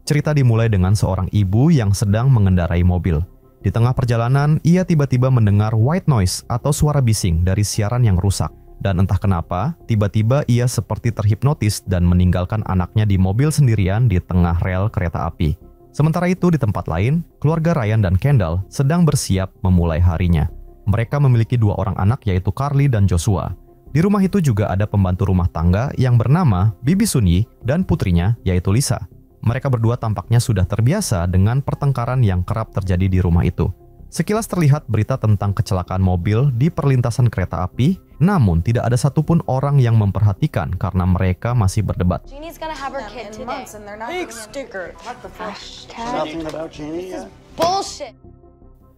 Cerita dimulai dengan seorang ibu yang sedang mengendarai mobil. Di tengah perjalanan, ia tiba-tiba mendengar white noise atau suara bising dari siaran yang rusak. Dan entah kenapa, tiba-tiba ia seperti terhipnotis dan meninggalkan anaknya di mobil sendirian di tengah rel kereta api. Sementara itu di tempat lain, keluarga Ryan dan Kendall sedang bersiap memulai harinya. Mereka memiliki 2 orang anak yaitu Carly dan Joshua. Di rumah itu juga ada pembantu rumah tangga yang bernama Bibi Sunyi dan putrinya yaitu Lisa. Mereka berdua tampaknya sudah terbiasa dengan pertengkaran yang kerap terjadi di rumah itu. Sekilas terlihat berita tentang kecelakaan mobil di perlintasan kereta api, namun tidak ada satupun orang yang memperhatikan karena mereka masih berdebat.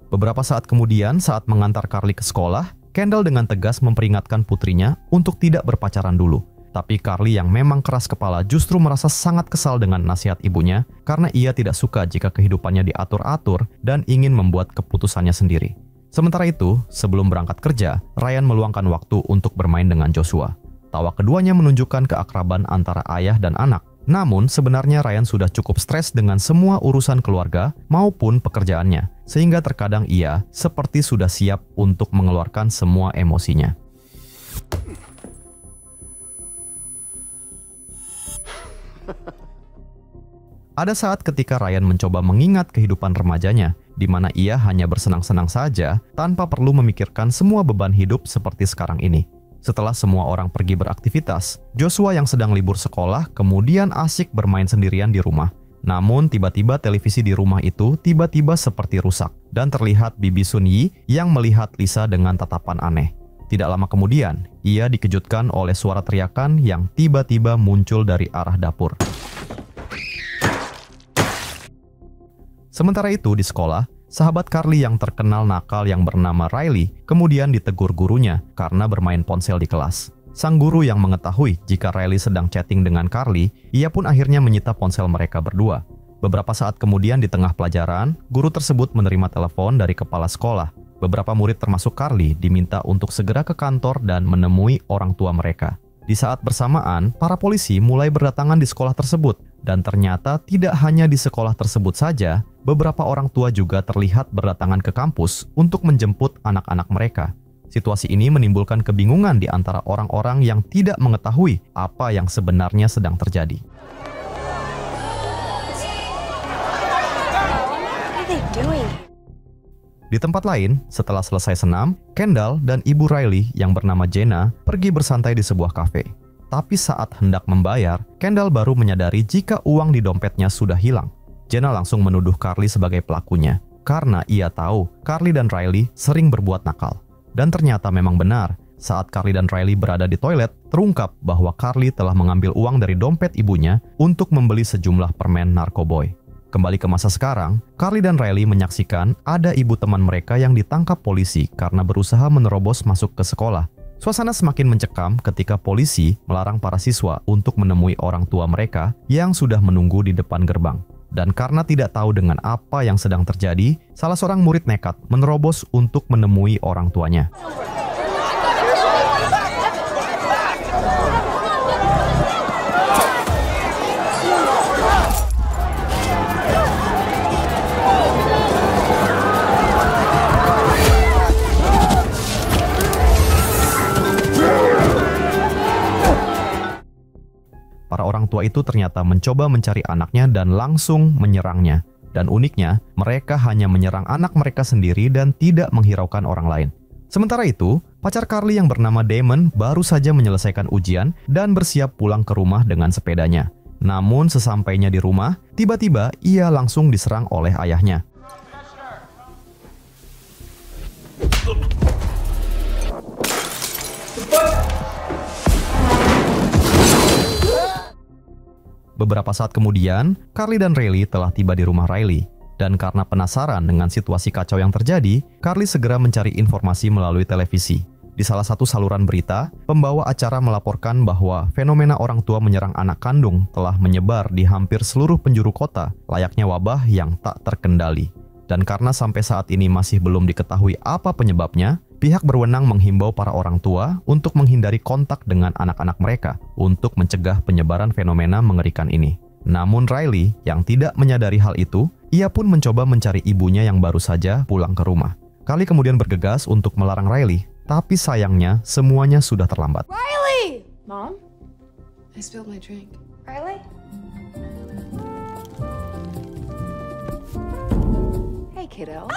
Beberapa saat kemudian, saat mengantar Carly ke sekolah, Kendall dengan tegas memperingatkan putrinya untuk tidak berpacaran dulu. Tapi Carly yang memang keras kepala justru merasa sangat kesal dengan nasihat ibunya karena ia tidak suka jika kehidupannya diatur-atur dan ingin membuat keputusannya sendiri. Sementara itu, sebelum berangkat kerja, Ryan meluangkan waktu untuk bermain dengan Joshua. Tawa keduanya menunjukkan keakraban antara ayah dan anak. Namun sebenarnya Ryan sudah cukup stres dengan semua urusan keluarga maupun pekerjaannya, sehingga terkadang ia seperti sudah siap untuk mengeluarkan semua emosinya. Ada saat ketika Ryan mencoba mengingat kehidupan remajanya, di mana ia hanya bersenang-senang saja tanpa perlu memikirkan semua beban hidup seperti sekarang ini. Setelah semua orang pergi beraktivitas, Joshua yang sedang libur sekolah kemudian asik bermain sendirian di rumah. Namun tiba-tiba televisi di rumah itu tiba-tiba seperti rusak dan terlihat Bibi Sunyi yang melihat Lisa dengan tatapan aneh. Tidak lama kemudian, ia dikejutkan oleh suara teriakan yang tiba-tiba muncul dari arah dapur. Sementara itu di sekolah, sahabat Carly yang terkenal nakal yang bernama Riley kemudian ditegur gurunya karena bermain ponsel di kelas. Sang guru yang mengetahui jika Riley sedang chatting dengan Carly, ia pun akhirnya menyita ponsel mereka berdua. Beberapa saat kemudian di tengah pelajaran, guru tersebut menerima telepon dari kepala sekolah. Beberapa murid termasuk Carly diminta untuk segera ke kantor dan menemui orang tua mereka. Di saat bersamaan, para polisi mulai berdatangan di sekolah tersebut. Dan ternyata tidak hanya di sekolah tersebut saja, beberapa orang tua juga terlihat berdatangan ke kampus untuk menjemput anak-anak mereka. Situasi ini menimbulkan kebingungan di antara orang-orang yang tidak mengetahui apa yang sebenarnya sedang terjadi. Di tempat lain, setelah selesai senam, Kendall dan ibu Riley yang bernama Jenna pergi bersantai di sebuah kafe. Tapi saat hendak membayar, Kendall baru menyadari jika uang di dompetnya sudah hilang. Jenna langsung menuduh Carly sebagai pelakunya, karena ia tahu Carly dan Riley sering berbuat nakal. Dan ternyata memang benar, saat Carly dan Riley berada di toilet, terungkap bahwa Carly telah mengambil uang dari dompet ibunya untuk membeli sejumlah permen Narkoboy. Kembali ke masa sekarang, Carly dan Riley menyaksikan ada ibu teman mereka yang ditangkap polisi karena berusaha menerobos masuk ke sekolah. Suasana semakin mencekam ketika polisi melarang para siswa untuk menemui orang tua mereka yang sudah menunggu di depan gerbang. Dan karena tidak tahu dengan apa yang sedang terjadi, salah seorang murid nekat menerobos untuk menemui orang tuanya. Para orang tua itu ternyata mencoba mencari anaknya dan langsung menyerangnya. Dan uniknya, mereka hanya menyerang anak mereka sendiri dan tidak menghiraukan orang lain. Sementara itu, pacar Carly yang bernama Damon baru saja menyelesaikan ujian dan bersiap pulang ke rumah dengan sepedanya. Namun sesampainya di rumah, tiba-tiba ia langsung diserang oleh ayahnya. Beberapa saat kemudian, Carly dan Riley telah tiba di rumah Riley. Dan karena penasaran dengan situasi kacau yang terjadi, Carly segera mencari informasi melalui televisi. Di salah satu saluran berita, pembawa acara melaporkan bahwa fenomena orang tua menyerang anak kandung telah menyebar di hampir seluruh penjuru kota, layaknya wabah yang tak terkendali. Dan karena sampai saat ini masih belum diketahui apa penyebabnya, pihak berwenang menghimbau para orang tua untuk menghindari kontak dengan anak-anak mereka untuk mencegah penyebaran fenomena mengerikan ini. Namun Riley yang tidak menyadari hal itu, ia pun mencoba mencari ibunya yang baru saja pulang ke rumah. Carly kemudian bergegas untuk melarang Riley, tapi sayangnya semuanya sudah terlambat. Riley! Mom? I spilled my drink. Riley? Hey, kiddo.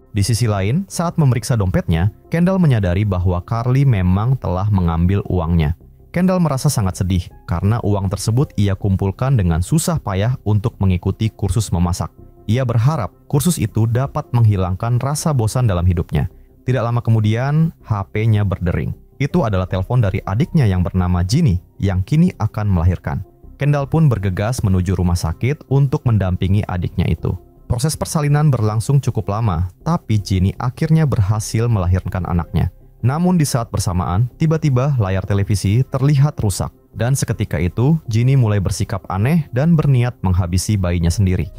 Di sisi lain, saat memeriksa dompetnya, Kendall menyadari bahwa Carly memang telah mengambil uangnya. Kendall merasa sangat sedih karena uang tersebut ia kumpulkan dengan susah payah untuk mengikuti kursus memasak. Ia berharap kursus itu dapat menghilangkan rasa bosan dalam hidupnya. Tidak lama kemudian, HP-nya berdering. Itu adalah telepon dari adiknya yang bernama Ginny yang kini akan melahirkan. Kendall pun bergegas menuju rumah sakit untuk mendampingi adiknya itu. Proses persalinan berlangsung cukup lama, tapi Ginny akhirnya berhasil melahirkan anaknya. Namun di saat bersamaan, tiba-tiba layar televisi terlihat rusak. Dan seketika itu, Ginny mulai bersikap aneh dan berniat menghabisi bayinya sendiri.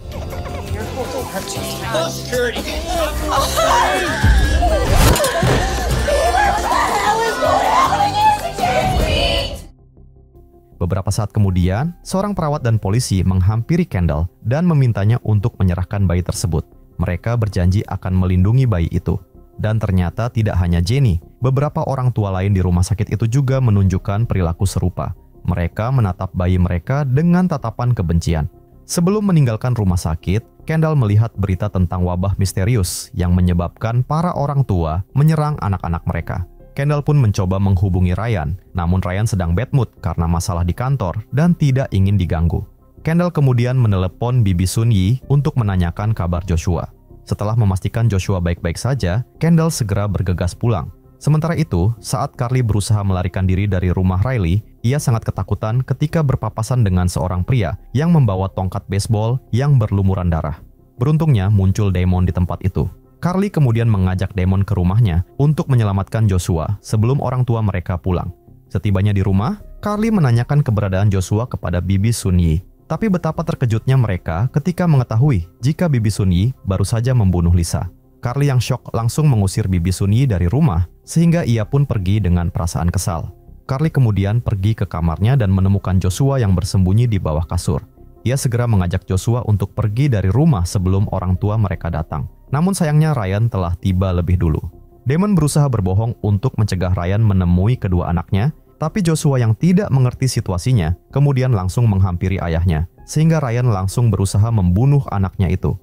Beberapa saat kemudian, seorang perawat dan polisi menghampiri Kendall dan memintanya untuk menyerahkan bayi tersebut. Mereka berjanji akan melindungi bayi itu. Dan ternyata tidak hanya Jenny, beberapa orang tua lain di rumah sakit itu juga menunjukkan perilaku serupa. Mereka menatap bayi mereka dengan tatapan kebencian. Sebelum meninggalkan rumah sakit, Kendall melihat berita tentang wabah misterius yang menyebabkan para orang tua menyerang anak-anak mereka. Kendall pun mencoba menghubungi Ryan, namun Ryan sedang bad mood karena masalah di kantor dan tidak ingin diganggu. Kendall kemudian menelepon Bibi Sun Yi untuk menanyakan kabar Joshua. Setelah memastikan Joshua baik-baik saja, Kendall segera bergegas pulang. Sementara itu, saat Carly berusaha melarikan diri dari rumah Riley, ia sangat ketakutan ketika berpapasan dengan seorang pria yang membawa tongkat baseball yang berlumuran darah. Beruntungnya muncul Damon di tempat itu. Carly kemudian mengajak Damon ke rumahnya untuk menyelamatkan Joshua sebelum orang tua mereka pulang. Setibanya di rumah, Carly menanyakan keberadaan Joshua kepada Bibi Sun Yi. Tapi betapa terkejutnya mereka ketika mengetahui jika Bibi Sun Yi baru saja membunuh Lisa. Carly yang syok langsung mengusir Bibi Sun Yi dari rumah, sehingga ia pun pergi dengan perasaan kesal. Carly kemudian pergi ke kamarnya dan menemukan Joshua yang bersembunyi di bawah kasur. Ia segera mengajak Joshua untuk pergi dari rumah sebelum orang tua mereka datang. Namun sayangnya Ryan telah tiba lebih dulu. Damon berusaha berbohong untuk mencegah Ryan menemui kedua anaknya, tapi Joshua yang tidak mengerti situasinya kemudian langsung menghampiri ayahnya, sehingga Ryan langsung berusaha membunuh anaknya itu.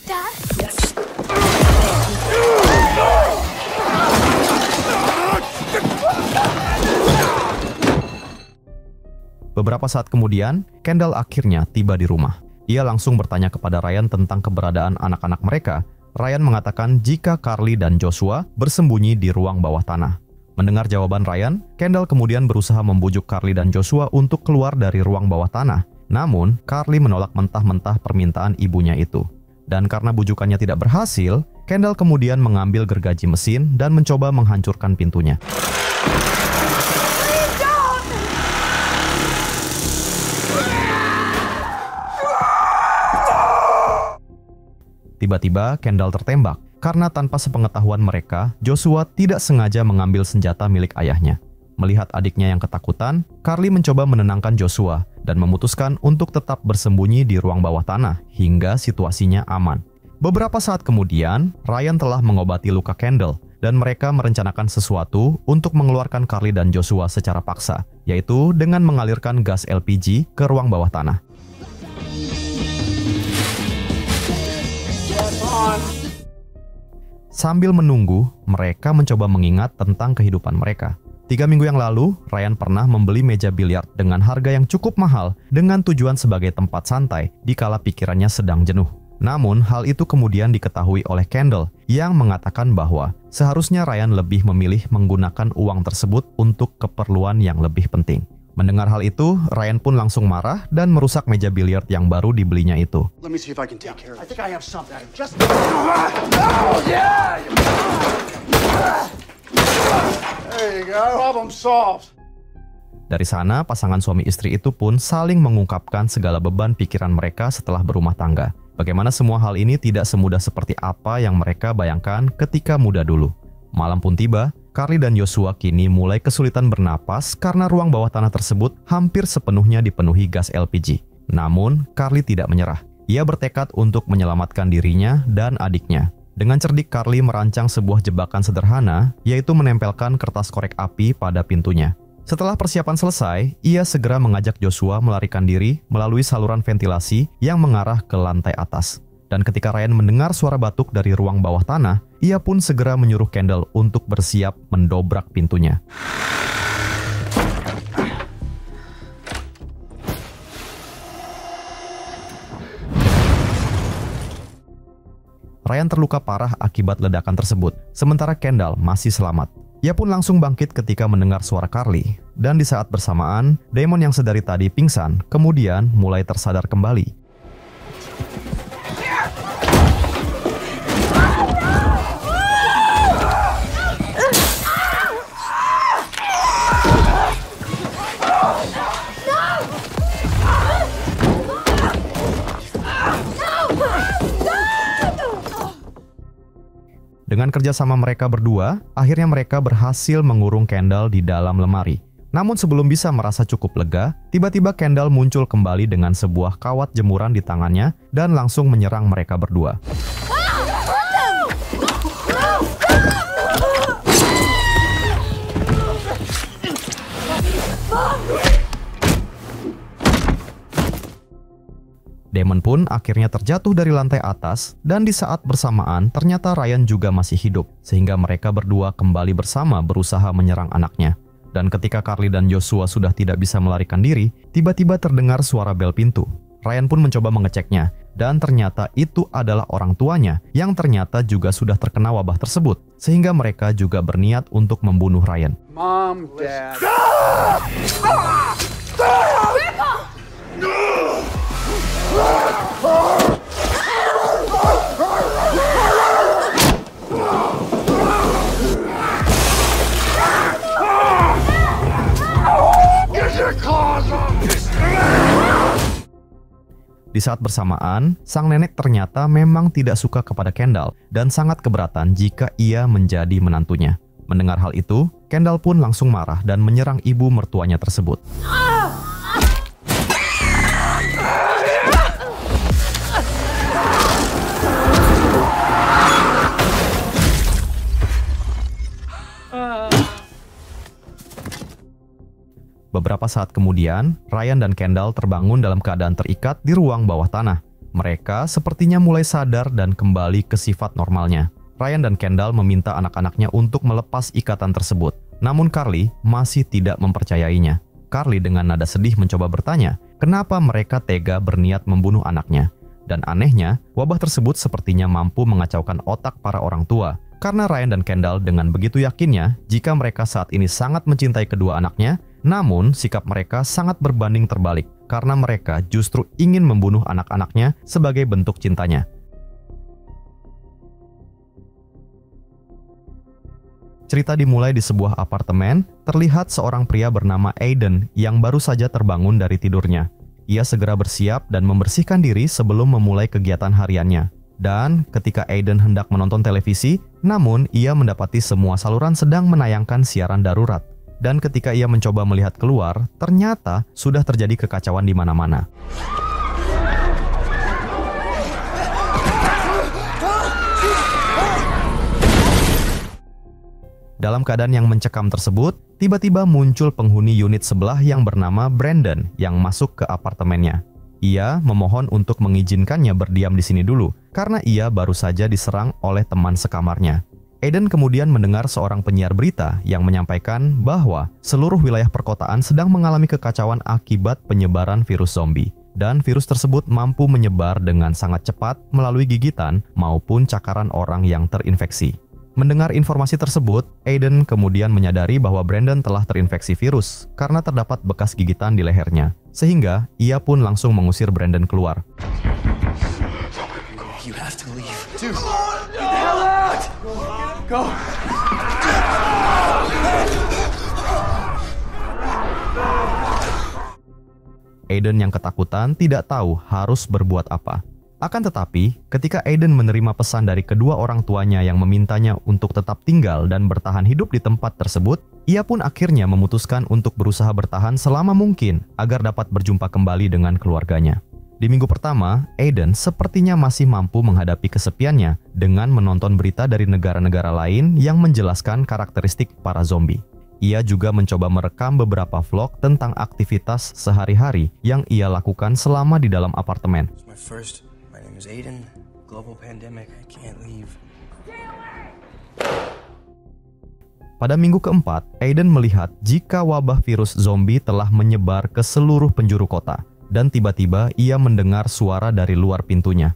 Dad? Yes. Beberapa saat kemudian, Kendall akhirnya tiba di rumah. Ia langsung bertanya kepada Ryan tentang keberadaan anak-anak mereka. Ryan mengatakan jika Carly dan Joshua bersembunyi di ruang bawah tanah. Mendengar jawaban Ryan, Kendall kemudian berusaha membujuk Carly dan Joshua untuk keluar dari ruang bawah tanah. Namun, Carly menolak mentah-mentah permintaan ibunya itu. Dan karena bujukannya tidak berhasil, Kendall kemudian mengambil gergaji mesin dan mencoba menghancurkan pintunya. Tiba-tiba Kendall tertembak karena tanpa sepengetahuan mereka, Joshua tidak sengaja mengambil senjata milik ayahnya. Melihat adiknya yang ketakutan, Carly mencoba menenangkan Joshua dan memutuskan untuk tetap bersembunyi di ruang bawah tanah hingga situasinya aman. Beberapa saat kemudian, Ryan telah mengobati luka Kendall dan mereka merencanakan sesuatu untuk mengeluarkan Carly dan Joshua secara paksa, yaitu dengan mengalirkan gas LPG ke ruang bawah tanah. Sambil menunggu, mereka mencoba mengingat tentang kehidupan mereka. 3 minggu yang lalu, Ryan pernah membeli meja biliar dengan harga yang cukup mahal dengan tujuan sebagai tempat santai dikala pikirannya sedang jenuh. Namun, hal itu kemudian diketahui oleh Kendall yang mengatakan bahwa seharusnya Ryan lebih memilih menggunakan uang tersebut untuk keperluan yang lebih penting. Mendengar hal itu, Ryan pun langsung marah dan merusak meja biliar yang baru dibelinya itu. Let me see if I can take care of it. I think I have something. Just oh yeah. There you go. Problem solved. Dari sana, pasangan suami istri itu pun saling mengungkapkan segala beban pikiran mereka setelah berumah tangga. Bagaimana semua hal ini tidak semudah seperti apa yang mereka bayangkan ketika muda dulu. Malam pun tiba, Carly dan Joshua kini mulai kesulitan bernapas karena ruang bawah tanah tersebut hampir sepenuhnya dipenuhi gas LPG. Namun, Carly tidak menyerah. Ia bertekad untuk menyelamatkan dirinya dan adiknya. Dengan cerdik, Carly merancang sebuah jebakan sederhana, yaitu menempelkan kertas korek api pada pintunya. Setelah persiapan selesai, ia segera mengajak Joshua melarikan diri melalui saluran ventilasi yang mengarah ke lantai atas. Dan ketika Ryan mendengar suara batuk dari ruang bawah tanah, ia pun segera menyuruh Kendall untuk bersiap mendobrak pintunya. Ryan terluka parah akibat ledakan tersebut, sementara Kendall masih selamat. Ia pun langsung bangkit ketika mendengar suara Carly, dan di saat bersamaan, Damon yang sedari tadi pingsan, kemudian mulai tersadar kembali. Dengan kerjasama mereka berdua, akhirnya mereka berhasil mengurung Kendall di dalam lemari. Namun sebelum bisa merasa cukup lega, tiba-tiba Kendall muncul kembali dengan sebuah kawat jemuran di tangannya dan langsung menyerang mereka berdua. Damon pun akhirnya terjatuh dari lantai atas, dan di saat bersamaan ternyata Ryan juga masih hidup, sehingga mereka berdua kembali bersama berusaha menyerang anaknya. Dan ketika Carly dan Joshua sudah tidak bisa melarikan diri, tiba-tiba terdengar suara bel pintu. Ryan pun mencoba mengeceknya, dan ternyata itu adalah orang tuanya yang ternyata juga sudah terkena wabah tersebut, sehingga mereka juga berniat untuk membunuh Ryan. Mom, Dad. Di saat bersamaan, sang nenek ternyata memang tidak suka kepada Kendall dan sangat keberatan jika ia menjadi menantunya. Mendengar hal itu, Kendall pun langsung marah dan menyerang ibu mertuanya tersebut. Beberapa saat kemudian, Ryan dan Kendall terbangun dalam keadaan terikat di ruang bawah tanah. Mereka sepertinya mulai sadar dan kembali ke sifat normalnya. Ryan dan Kendall meminta anak-anaknya untuk melepas ikatan tersebut. Namun Carly masih tidak mempercayainya. Carly dengan nada sedih mencoba bertanya, kenapa mereka tega berniat membunuh anaknya. Dan anehnya, wabah tersebut sepertinya mampu mengacaukan otak para orang tua. Karena Ryan dan Kendall dengan begitu yakinnya jika mereka saat ini sangat mencintai kedua anaknya, namun sikap mereka sangat berbanding terbalik karena mereka justru ingin membunuh anak-anaknya sebagai bentuk cintanya. Cerita dimulai di sebuah apartemen, terlihat seorang pria bernama Aiden yang baru saja terbangun dari tidurnya. Ia segera bersiap dan membersihkan diri sebelum memulai kegiatan hariannya. Dan ketika Aiden hendak menonton televisi, namun ia mendapati semua saluran sedang menayangkan siaran darurat. Dan ketika ia mencoba melihat keluar, ternyata sudah terjadi kekacauan di mana-mana. Dalam keadaan yang mencekam tersebut, tiba-tiba muncul penghuni unit sebelah yang bernama Brandon yang masuk ke apartemennya. Ia memohon untuk mengizinkannya berdiam di sini dulu, karena ia baru saja diserang oleh teman sekamarnya. Aiden kemudian mendengar seorang penyiar berita yang menyampaikan bahwa seluruh wilayah perkotaan sedang mengalami kekacauan akibat penyebaran virus zombie. Dan virus tersebut mampu menyebar dengan sangat cepat melalui gigitan maupun cakaran orang yang terinfeksi. Mendengar informasi tersebut, Aiden kemudian menyadari bahwa Brandon telah terinfeksi virus karena terdapat bekas gigitan di lehernya. Sehingga ia pun langsung mengusir Brandon keluar. You have to leave. Dude, get the hell out! Go! Aiden yang ketakutan tidak tahu harus berbuat apa. Akan tetapi, ketika Aiden menerima pesan dari kedua orang tuanya yang memintanya untuk tetap tinggal dan bertahan hidup di tempat tersebut, ia pun akhirnya memutuskan untuk berusaha bertahan selama mungkin agar dapat berjumpa kembali dengan keluarganya. Di minggu pertama, Aiden sepertinya masih mampu menghadapi kesepiannya dengan menonton berita dari negara-negara lain yang menjelaskan karakteristik para zombie. Ia juga mencoba merekam beberapa vlog tentang aktivitas sehari-hari yang ia lakukan selama di dalam apartemen. Aiden, global pandemic, I can't leave. Pada minggu keempat, Aiden melihat jika wabah virus zombie telah menyebar ke seluruh penjuru kota, dan tiba-tiba ia mendengar suara dari luar pintunya.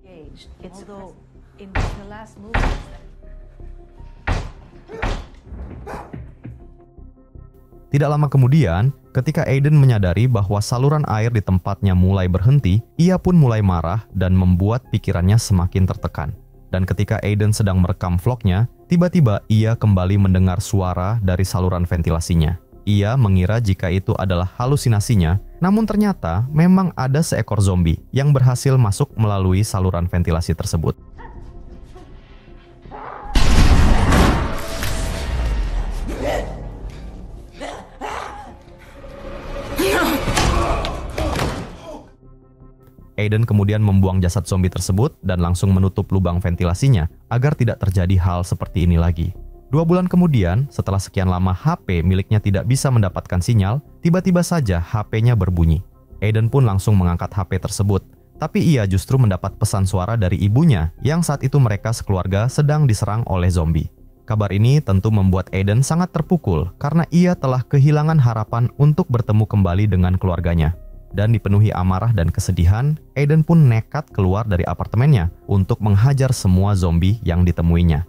Tidak lama kemudian, ketika Aiden menyadari bahwa saluran air di tempatnya mulai berhenti, ia pun mulai marah dan membuat pikirannya semakin tertekan. Dan ketika Aiden sedang merekam vlognya, tiba-tiba ia kembali mendengar suara dari saluran ventilasinya. Ia mengira jika itu adalah halusinasinya, namun ternyata memang ada seekor zombie yang berhasil masuk melalui saluran ventilasi tersebut. Aiden kemudian membuang jasad zombie tersebut dan langsung menutup lubang ventilasinya agar tidak terjadi hal seperti ini lagi. 2 bulan kemudian, setelah sekian lama HP miliknya tidak bisa mendapatkan sinyal, tiba-tiba saja HP-nya berbunyi. Aiden pun langsung mengangkat HP tersebut, tapi ia justru mendapat pesan suara dari ibunya yang saat itu mereka sekeluarga sedang diserang oleh zombie. Kabar ini tentu membuat Aiden sangat terpukul karena ia telah kehilangan harapan untuk bertemu kembali dengan keluarganya. Dan dipenuhi amarah dan kesedihan, Aiden pun nekat keluar dari apartemennya untuk menghajar semua zombie yang ditemuinya.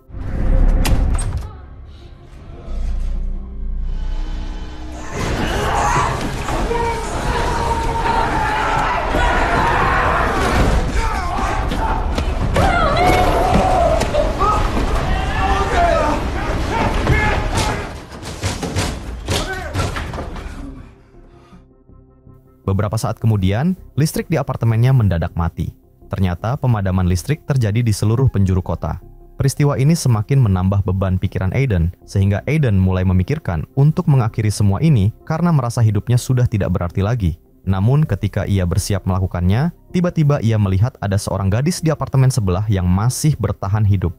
Beberapa saat kemudian, listrik di apartemennya mendadak mati. Ternyata pemadaman listrik terjadi di seluruh penjuru kota. Peristiwa ini semakin menambah beban pikiran Aiden, sehingga Aiden mulai memikirkan untuk mengakhiri semua ini karena merasa hidupnya sudah tidak berarti lagi. Namun ketika ia bersiap melakukannya, tiba-tiba ia melihat ada seorang gadis di apartemen sebelah yang masih bertahan hidup.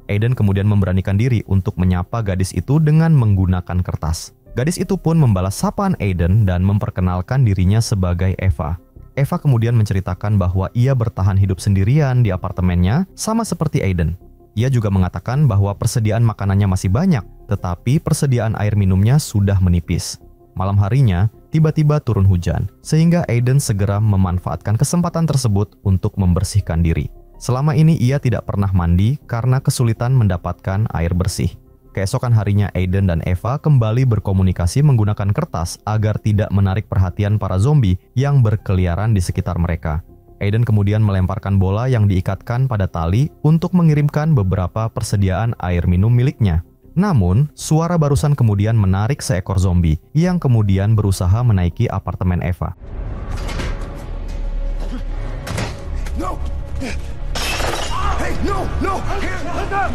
Aiden kemudian memberanikan diri untuk menyapa gadis itu dengan menggunakan kertas. Gadis itu pun membalas sapaan Aiden dan memperkenalkan dirinya sebagai Eva. Eva kemudian menceritakan bahwa ia bertahan hidup sendirian di apartemennya sama seperti Aiden. Ia juga mengatakan bahwa persediaan makanannya masih banyak, tetapi persediaan air minumnya sudah menipis. Malam harinya, tiba-tiba turun hujan, sehingga Aiden segera memanfaatkan kesempatan tersebut untuk membersihkan diri. Selama ini ia tidak pernah mandi karena kesulitan mendapatkan air bersih. Keesokan harinya Aiden dan Eva kembali berkomunikasi menggunakan kertas agar tidak menarik perhatian para zombie yang berkeliaran di sekitar mereka. Aiden kemudian melemparkan bola yang diikatkan pada tali untuk mengirimkan beberapa persediaan air minum miliknya. Namun, suara barusan kemudian menarik seekor zombie yang kemudian berusaha menaiki apartemen Eva. No! Hey, no! Here, let up!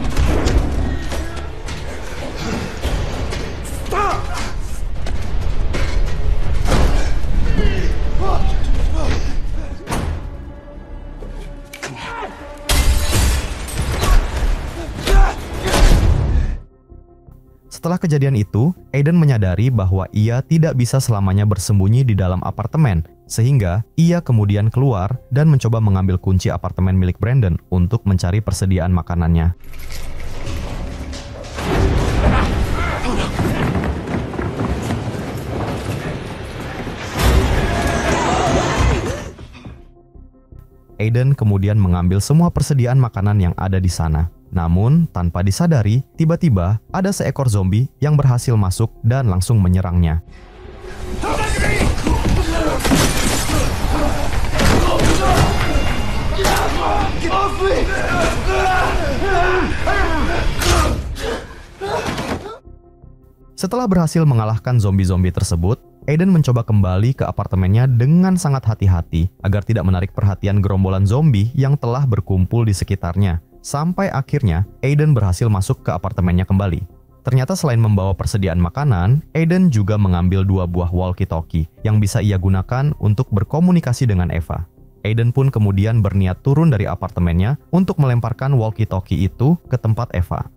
Stop! Setelah kejadian itu, Aiden menyadari bahwa ia tidak bisa selamanya bersembunyi di dalam apartemen, sehingga ia kemudian keluar dan mencoba mengambil kunci apartemen milik Brandon untuk mencari persediaan makanannya. Aiden kemudian mengambil semua persediaan makanan yang ada di sana. Namun, tanpa disadari, tiba-tiba ada seekor zombie yang berhasil masuk dan langsung menyerangnya. Get off me! Setelah berhasil mengalahkan zombie-zombie tersebut, Aiden mencoba kembali ke apartemennya dengan sangat hati-hati agar tidak menarik perhatian gerombolan zombie yang telah berkumpul di sekitarnya. Sampai akhirnya, Aiden berhasil masuk ke apartemennya kembali. Ternyata selain membawa persediaan makanan, Aiden juga mengambil 2 buah walkie-talkie yang bisa ia gunakan untuk berkomunikasi dengan Eva. Aiden pun kemudian berniat turun dari apartemennya untuk melemparkan walkie-talkie itu ke tempat Eva.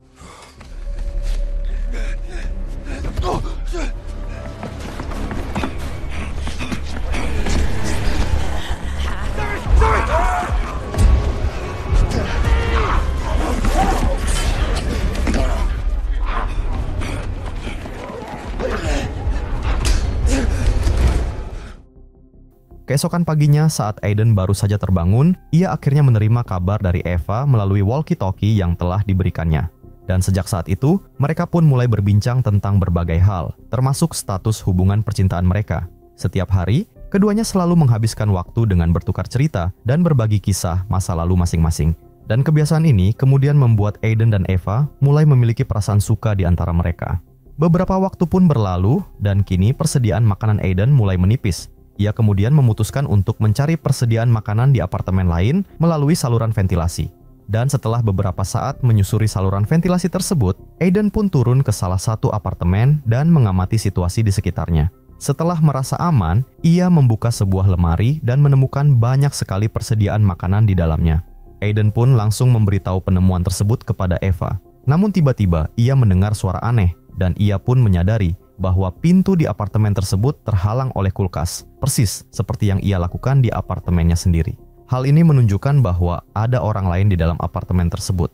Keesokan paginya saat Aiden baru saja terbangun, ia akhirnya menerima kabar dari Eva melalui walkie-talkie yang telah diberikannya. Dan sejak saat itu, mereka pun mulai berbincang tentang berbagai hal, termasuk status hubungan percintaan mereka. Setiap hari, keduanya selalu menghabiskan waktu dengan bertukar cerita dan berbagi kisah masa lalu masing-masing. Dan kebiasaan ini kemudian membuat Aiden dan Eva mulai memiliki perasaan suka di antara mereka. Beberapa waktu pun berlalu, dan kini persediaan makanan Aiden mulai menipis. Ia kemudian memutuskan untuk mencari persediaan makanan di apartemen lain melalui saluran ventilasi. Dan setelah beberapa saat menyusuri saluran ventilasi tersebut, Aiden pun turun ke salah satu apartemen dan mengamati situasi di sekitarnya. Setelah merasa aman, ia membuka sebuah lemari dan menemukan banyak sekali persediaan makanan di dalamnya. Aiden pun langsung memberitahu penemuan tersebut kepada Eva. Namun tiba-tiba ia mendengar suara aneh dan ia pun menyadari bahwa pintu di apartemen tersebut terhalang oleh kulkas, persis seperti yang ia lakukan di apartemennya sendiri. Hal ini menunjukkan bahwa ada orang lain di dalam apartemen tersebut.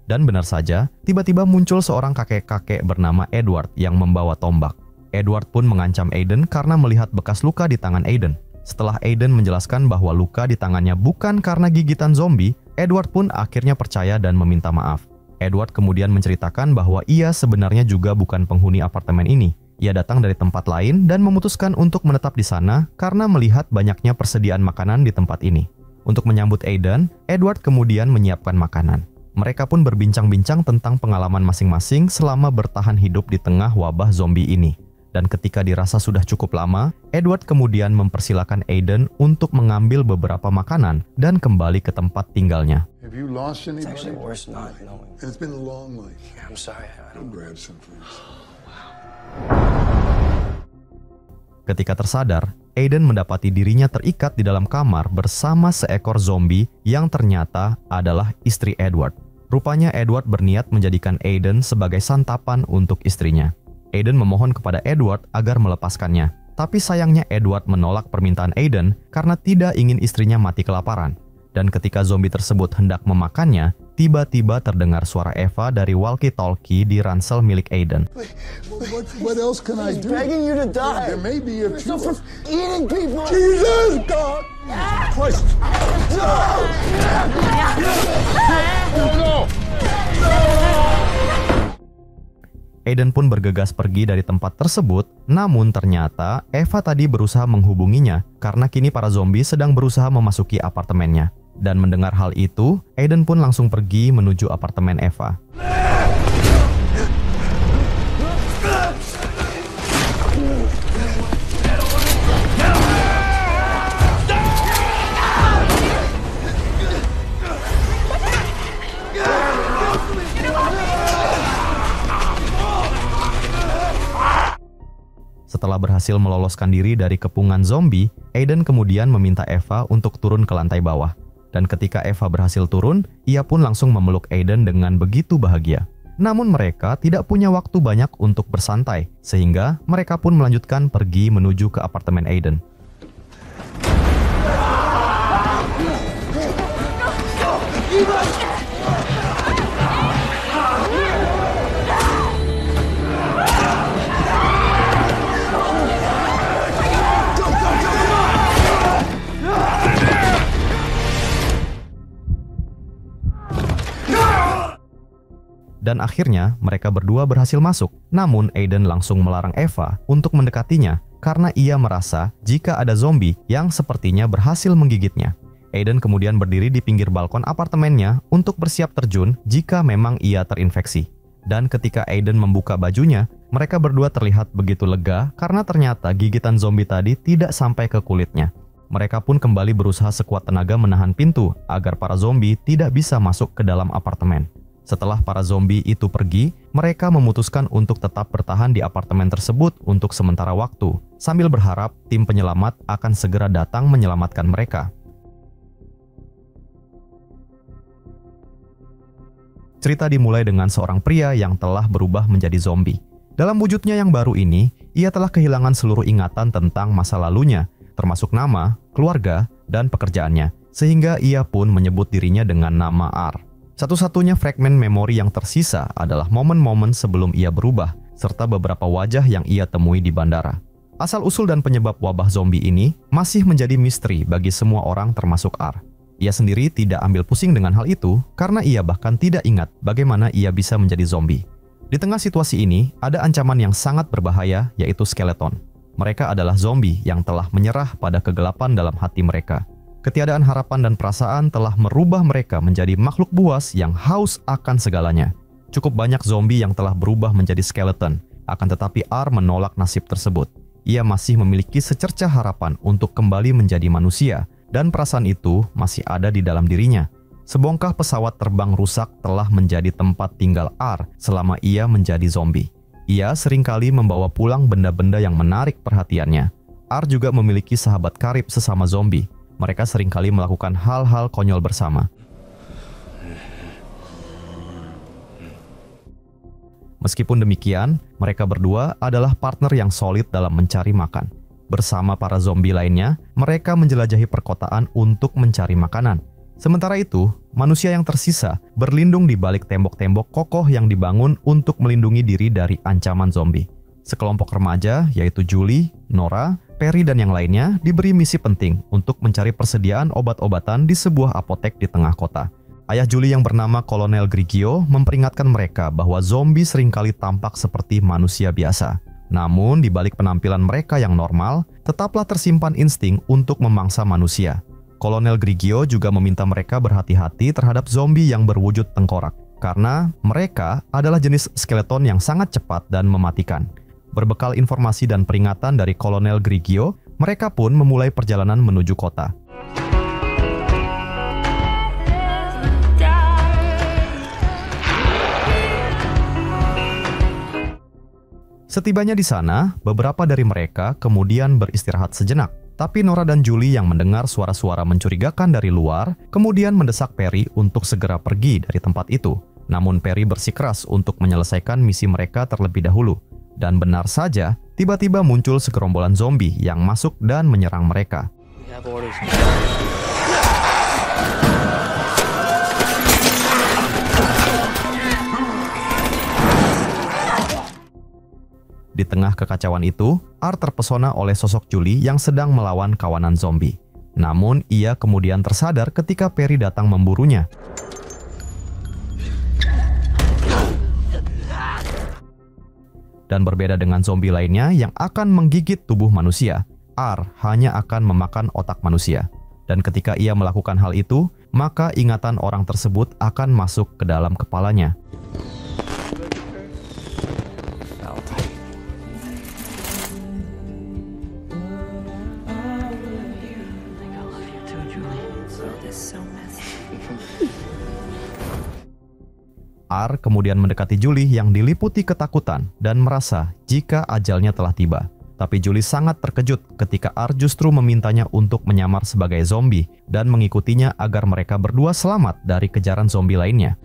Dan benar saja, tiba-tiba muncul seorang kakek-kakek bernama Edward yang membawa tombak. Edward pun mengancam Aiden karena melihat bekas luka di tangan Aiden. Setelah Aiden menjelaskan bahwa luka di tangannya bukan karena gigitan zombie, Edward pun akhirnya percaya dan meminta maaf. Edward kemudian menceritakan bahwa ia sebenarnya juga bukan penghuni apartemen ini. Ia datang dari tempat lain dan memutuskan untuk menetap di sana karena melihat banyaknya persediaan makanan di tempat ini. Untuk menyambut Aiden, Edward kemudian menyiapkan makanan. Mereka pun berbincang-bincang tentang pengalaman masing-masing selama bertahan hidup di tengah wabah zombie ini. Dan ketika dirasa sudah cukup lama, Edward kemudian mempersilakan Aiden untuk mengambil beberapa makanan dan kembali ke tempat tinggalnya. Have you lost It's anybody? actually worse not knowing. It's been a long life. Yeah, I'm sorry. I don't... Grab some for us. Ketika tersadar, Aiden mendapati dirinya terikat di dalam kamar bersama seekor zombie yang ternyata adalah istri Edward. Rupanya Edward berniat menjadikan Aiden sebagai santapan untuk istrinya. Aiden memohon kepada Edward agar melepaskannya. Tapi sayangnya Edward menolak permintaan Aiden karena tidak ingin istrinya mati kelaparan. Dan ketika zombie tersebut hendak memakannya, tiba-tiba terdengar suara Eva dari walkie-talkie di ransel milik Aiden. What else can I do? Begging you to die. There may be a So cure. for eating people. Jesus, God! Christ! Aiden pun bergegas pergi dari tempat tersebut, namun ternyata Eva tadi berusaha menghubunginya karena kini para zombie sedang berusaha memasuki apartemennya. Dan mendengar hal itu, Aiden pun langsung pergi menuju apartemen Eva. Setelah berhasil meloloskan diri dari kepungan zombie, Aiden kemudian meminta Eva untuk turun ke lantai bawah. Dan ketika Eva berhasil turun, ia pun langsung memeluk Aiden dengan begitu bahagia. Namun mereka tidak punya waktu banyak untuk bersantai, sehingga mereka pun melanjutkan pergi menuju ke apartemen Aiden. Dan akhirnya mereka berdua berhasil masuk. Namun Aiden langsung melarang Eva untuk mendekatinya karena ia merasa jika ada zombie yang sepertinya berhasil menggigitnya. Aiden kemudian berdiri di pinggir balkon apartemennya untuk bersiap terjun jika memang ia terinfeksi. Dan ketika Aiden membuka bajunya, mereka berdua terlihat begitu lega karena ternyata gigitan zombie tadi tidak sampai ke kulitnya. Mereka pun kembali berusaha sekuat tenaga menahan pintu agar para zombie tidak bisa masuk ke dalam apartemen. Setelah para zombie itu pergi, mereka memutuskan untuk tetap bertahan di apartemen tersebut untuk sementara waktu, sambil berharap tim penyelamat akan segera datang menyelamatkan mereka. Cerita dimulai dengan seorang pria yang telah berubah menjadi zombie. Dalam wujudnya yang baru ini, ia telah kehilangan seluruh ingatan tentang masa lalunya, termasuk nama, keluarga, dan pekerjaannya, sehingga ia pun menyebut dirinya dengan nama R. Satu-satunya fragmen memori yang tersisa adalah momen-momen sebelum ia berubah, serta beberapa wajah yang ia temui di bandara. Asal-usul dan penyebab wabah zombie ini masih menjadi misteri bagi semua orang termasuk R. Ia sendiri tidak ambil pusing dengan hal itu karena ia bahkan tidak ingat bagaimana ia bisa menjadi zombie. Di tengah situasi ini, ada ancaman yang sangat berbahaya, yaitu skeleton. Mereka adalah zombie yang telah menyerah pada kegelapan dalam hati mereka. Ketiadaan harapan dan perasaan telah merubah mereka menjadi makhluk buas yang haus akan segalanya. Cukup banyak zombie yang telah berubah menjadi skeleton, akan tetapi R menolak nasib tersebut. Ia masih memiliki secercah harapan untuk kembali menjadi manusia, dan perasaan itu masih ada di dalam dirinya. Sebongkah pesawat terbang rusak telah menjadi tempat tinggal R selama ia menjadi zombie. Ia seringkali membawa pulang benda-benda yang menarik perhatiannya. R juga memiliki sahabat karib sesama zombie. Mereka seringkali melakukan hal-hal konyol bersama. Meskipun demikian, mereka berdua adalah partner yang solid dalam mencari makan. Bersama para zombie lainnya, mereka menjelajahi perkotaan untuk mencari makanan. Sementara itu, manusia yang tersisa berlindung di balik tembok-tembok kokoh yang dibangun untuk melindungi diri dari ancaman zombie. Sekelompok remaja, yaitu Julie, Nora, Perry dan yang lainnya diberi misi penting untuk mencari persediaan obat-obatan di sebuah apotek di tengah kota. Ayah Julie yang bernama Kolonel Grigio memperingatkan mereka bahwa zombie seringkali tampak seperti manusia biasa. Namun di balik penampilan mereka yang normal, tetaplah tersimpan insting untuk memangsa manusia. Kolonel Grigio juga meminta mereka berhati-hati terhadap zombie yang berwujud tengkorak, karena mereka adalah jenis skeleton yang sangat cepat dan mematikan. Berbekal informasi dan peringatan dari Kolonel Grigio, mereka pun memulai perjalanan menuju kota. Setibanya di sana, beberapa dari mereka kemudian beristirahat sejenak. Tapi Nora dan Julie yang mendengar suara-suara mencurigakan dari luar, kemudian mendesak Perry untuk segera pergi dari tempat itu. Namun Perry bersikeras untuk menyelesaikan misi mereka terlebih dahulu. Dan benar saja, tiba-tiba muncul segerombolan zombie yang masuk dan menyerang mereka. Di tengah kekacauan itu, R terpesona oleh sosok Julie yang sedang melawan kawanan zombie. Namun, ia kemudian tersadar ketika Perry datang memburunya. Dan berbeda dengan zombie lainnya yang akan menggigit tubuh manusia, R hanya akan memakan otak manusia. Dan ketika ia melakukan hal itu, maka ingatan orang tersebut akan masuk ke dalam kepalanya. R kemudian mendekati Julie yang diliputi ketakutan dan merasa jika ajalnya telah tiba. Tapi Julie sangat terkejut ketika R justru memintanya untuk menyamar sebagai zombie dan mengikutinya agar mereka berdua selamat dari kejaran zombie lainnya.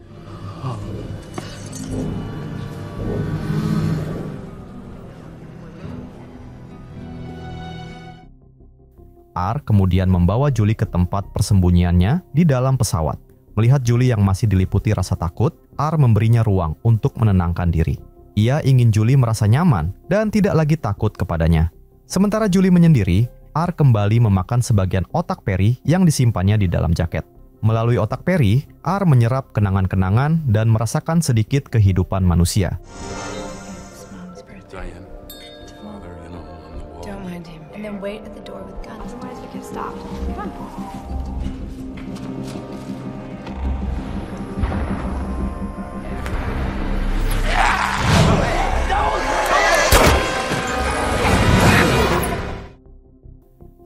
R kemudian membawa Julie ke tempat persembunyiannya di dalam pesawat. Melihat Julie yang masih diliputi rasa takut, R memberinya ruang untuk menenangkan diri. Ia ingin Julie merasa nyaman dan tidak lagi takut kepadanya. Sementara Julie menyendiri, R kembali memakan sebagian otak Perry yang disimpannya di dalam jaket. Melalui otak Perry, R menyerap kenangan-kenangan dan merasakan sedikit kehidupan manusia. Don't mind him. And then wait at the door with guns. Otherwise we get stopped. Come on.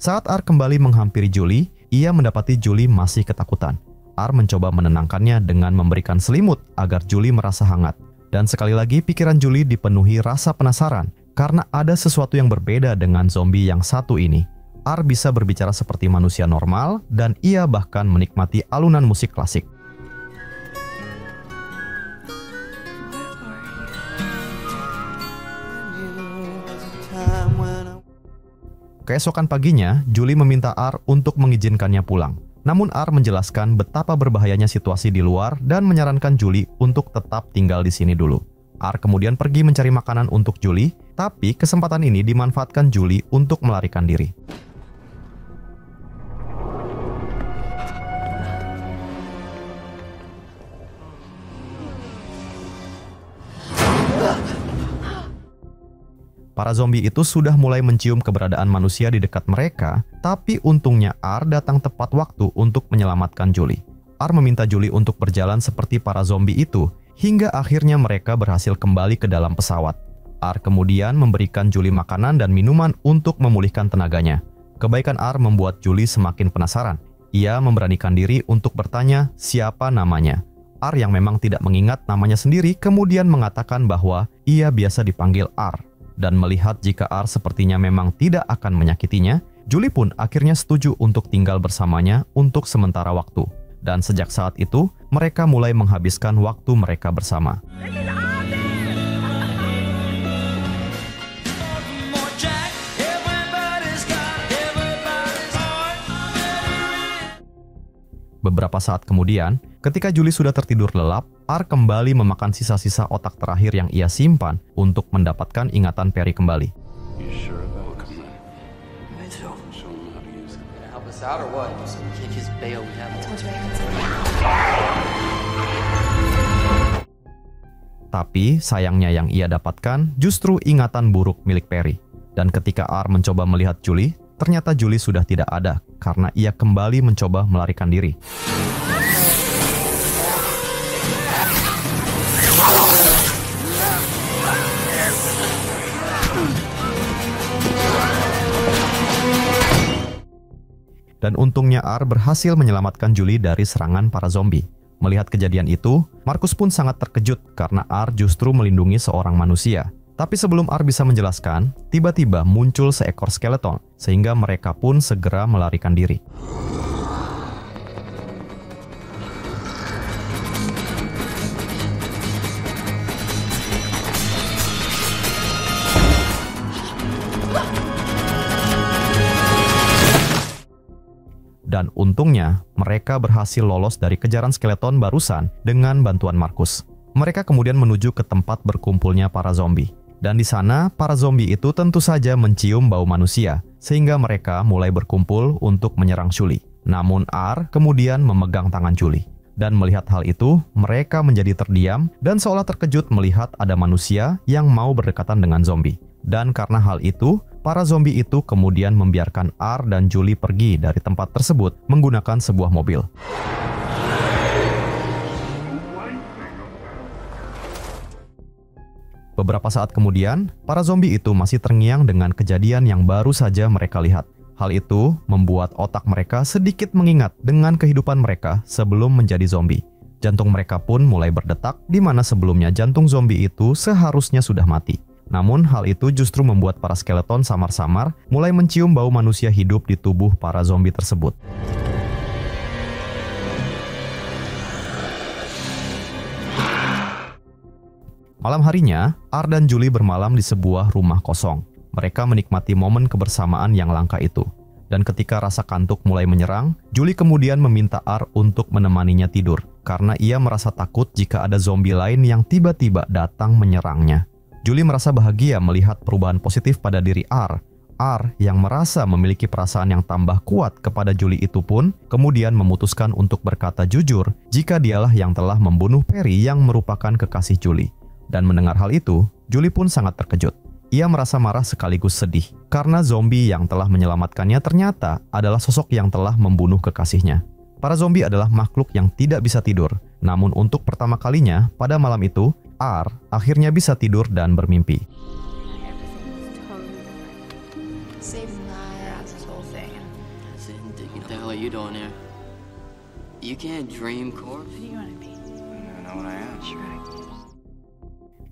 Saat R kembali menghampiri Julie, ia mendapati Julie masih ketakutan. R mencoba menenangkannya dengan memberikan selimut agar Julie merasa hangat. Dan sekali lagi pikiran Julie dipenuhi rasa penasaran karena ada sesuatu yang berbeda dengan zombie yang satu ini. R bisa berbicara seperti manusia normal dan ia bahkan menikmati alunan musik klasik. Keesokan paginya, Julie meminta R untuk mengizinkannya pulang. Namun R menjelaskan betapa berbahayanya situasi di luar dan menyarankan Julie untuk tetap tinggal di sini dulu. R kemudian pergi mencari makanan untuk Julie, tapi kesempatan ini dimanfaatkan Julie untuk melarikan diri. Para zombie itu sudah mulai mencium keberadaan manusia di dekat mereka, tapi untungnya R datang tepat waktu untuk menyelamatkan Julie. R meminta Julie untuk berjalan seperti para zombie itu, hingga akhirnya mereka berhasil kembali ke dalam pesawat. R kemudian memberikan Julie makanan dan minuman untuk memulihkan tenaganya. Kebaikan R membuat Julie semakin penasaran. Ia memberanikan diri untuk bertanya siapa namanya. R yang memang tidak mengingat namanya sendiri kemudian mengatakan bahwa ia biasa dipanggil R. Dan melihat jika R sepertinya memang tidak akan menyakitinya, Julie pun akhirnya setuju untuk tinggal bersamanya untuk sementara waktu. Dan sejak saat itu, mereka mulai menghabiskan waktu mereka bersama. Beberapa saat kemudian, ketika Julie sudah tertidur lelap, R kembali memakan sisa-sisa otak terakhir yang ia simpan untuk mendapatkan ingatan Perry kembali. Tapi sayangnya yang ia dapatkan justru ingatan buruk milik Perry. Dan ketika R mencoba melihat Julie, ternyata Julie sudah tidak ada karena ia kembali mencoba melarikan diri. Dan untungnya R berhasil menyelamatkan Julie dari serangan para zombie. Melihat kejadian itu, Marcus pun sangat terkejut karena R justru melindungi seorang manusia. Tapi sebelum R bisa menjelaskan, tiba-tiba muncul seekor skeleton, sehingga mereka pun segera melarikan diri. Dan untungnya, mereka berhasil lolos dari kejaran skeleton barusan dengan bantuan Marcus. Mereka kemudian menuju ke tempat berkumpulnya para zombie. Dan di sana, para zombie itu tentu saja mencium bau manusia, sehingga mereka mulai berkumpul untuk menyerang Julie. Namun R kemudian memegang tangan Julie. Dan melihat hal itu, mereka menjadi terdiam dan seolah terkejut melihat ada manusia yang mau berdekatan dengan zombie. Dan karena hal itu, para zombie itu kemudian membiarkan R dan Julie pergi dari tempat tersebut menggunakan sebuah mobil. Beberapa saat kemudian, para zombie itu masih terngiang dengan kejadian yang baru saja mereka lihat. Hal itu membuat otak mereka sedikit mengingat dengan kehidupan mereka sebelum menjadi zombie. Jantung mereka pun mulai berdetak, di mana sebelumnya jantung zombie itu seharusnya sudah mati. Namun hal itu justru membuat para skeleton samar-samar mulai mencium bau manusia hidup di tubuh para zombie tersebut. Malam harinya, R dan Julie bermalam di sebuah rumah kosong. Mereka menikmati momen kebersamaan yang langka itu. Dan ketika rasa kantuk mulai menyerang, Julie kemudian meminta R untuk menemaninya tidur, karena ia merasa takut jika ada zombie lain yang tiba-tiba datang menyerangnya. Julie merasa bahagia melihat perubahan positif pada diri R. R yang merasa memiliki perasaan yang tambah kuat kepada Julie itu pun kemudian memutuskan untuk berkata jujur jika dialah yang telah membunuh Perry yang merupakan kekasih Julie. Dan mendengar hal itu, Julie pun sangat terkejut. Ia merasa marah sekaligus sedih karena zombie yang telah menyelamatkannya ternyata adalah sosok yang telah membunuh kekasihnya. Para zombie adalah makhluk yang tidak bisa tidur. Namun untuk pertama kalinya pada malam itu, R akhirnya bisa tidur dan bermimpi. Saving lives, this whole thing. you doing here? You can't dream, Corp. Who do you want to be? I know what I am.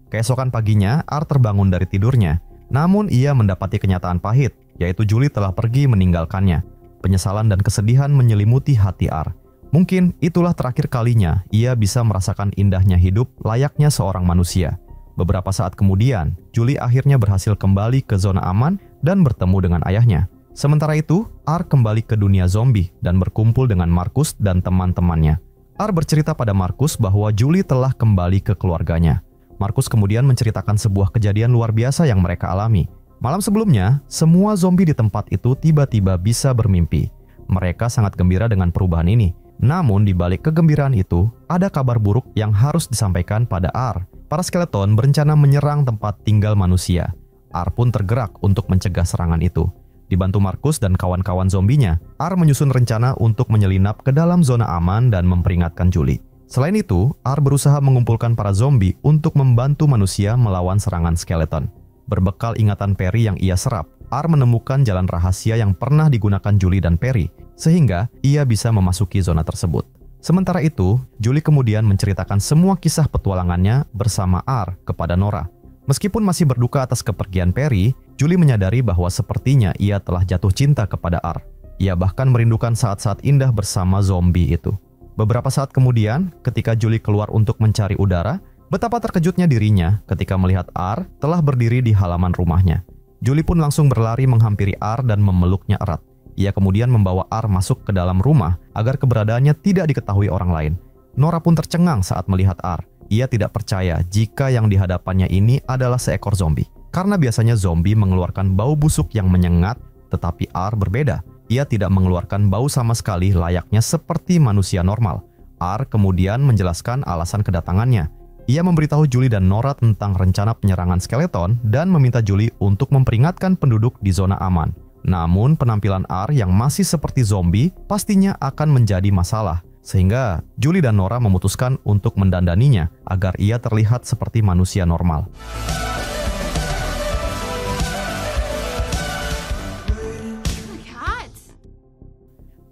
Keesokan paginya, R terbangun dari tidurnya. Namun ia mendapati kenyataan pahit, yaitu Julie telah pergi meninggalkannya. Penyesalan dan kesedihan menyelimuti hati R. Mungkin itulah terakhir kalinya ia bisa merasakan indahnya hidup layaknya seorang manusia. Beberapa saat kemudian, Julie akhirnya berhasil kembali ke zona aman dan bertemu dengan ayahnya. Sementara itu, R kembali ke dunia zombie dan berkumpul dengan Marcus dan teman-temannya. R bercerita pada Marcus bahwa Julie telah kembali ke keluarganya. Marcus kemudian menceritakan sebuah kejadian luar biasa yang mereka alami. Malam sebelumnya, semua zombie di tempat itu tiba-tiba bisa bermimpi. Mereka sangat gembira dengan perubahan ini. Namun di balik kegembiraan itu, ada kabar buruk yang harus disampaikan pada R. Para skeleton berencana menyerang tempat tinggal manusia. R pun tergerak untuk mencegah serangan itu. Dibantu Marcus dan kawan-kawan zombinya, R menyusun rencana untuk menyelinap ke dalam zona aman dan memperingatkan Julie. Selain itu, R berusaha mengumpulkan para zombie untuk membantu manusia melawan serangan skeleton. Berbekal ingatan Perry yang ia serap, R menemukan jalan rahasia yang pernah digunakan Julie dan Perry, sehingga ia bisa memasuki zona tersebut. Sementara itu, Julie kemudian menceritakan semua kisah petualangannya bersama R kepada Nora. Meskipun masih berduka atas kepergian Perry, Julie menyadari bahwa sepertinya ia telah jatuh cinta kepada R. Ia bahkan merindukan saat-saat indah bersama zombie itu. Beberapa saat kemudian, ketika Julie keluar untuk mencari udara, betapa terkejutnya dirinya ketika melihat R telah berdiri di halaman rumahnya. Julie pun langsung berlari menghampiri R dan memeluknya erat. Ia kemudian membawa R masuk ke dalam rumah agar keberadaannya tidak diketahui orang lain. Nora pun tercengang saat melihat R. Ia tidak percaya jika yang dihadapannya ini adalah seekor zombie. Karena biasanya zombie mengeluarkan bau busuk yang menyengat, tetapi R berbeda. Ia tidak mengeluarkan bau sama sekali layaknya seperti manusia normal. R kemudian menjelaskan alasan kedatangannya. Ia memberitahu Julie dan Nora tentang rencana penyerangan skeleton dan meminta Julie untuk memperingatkan penduduk di zona aman. Namun penampilan R yang masih seperti zombie pastinya akan menjadi masalah. Sehingga Julie dan Nora memutuskan untuk mendandaninya agar ia terlihat seperti manusia normal.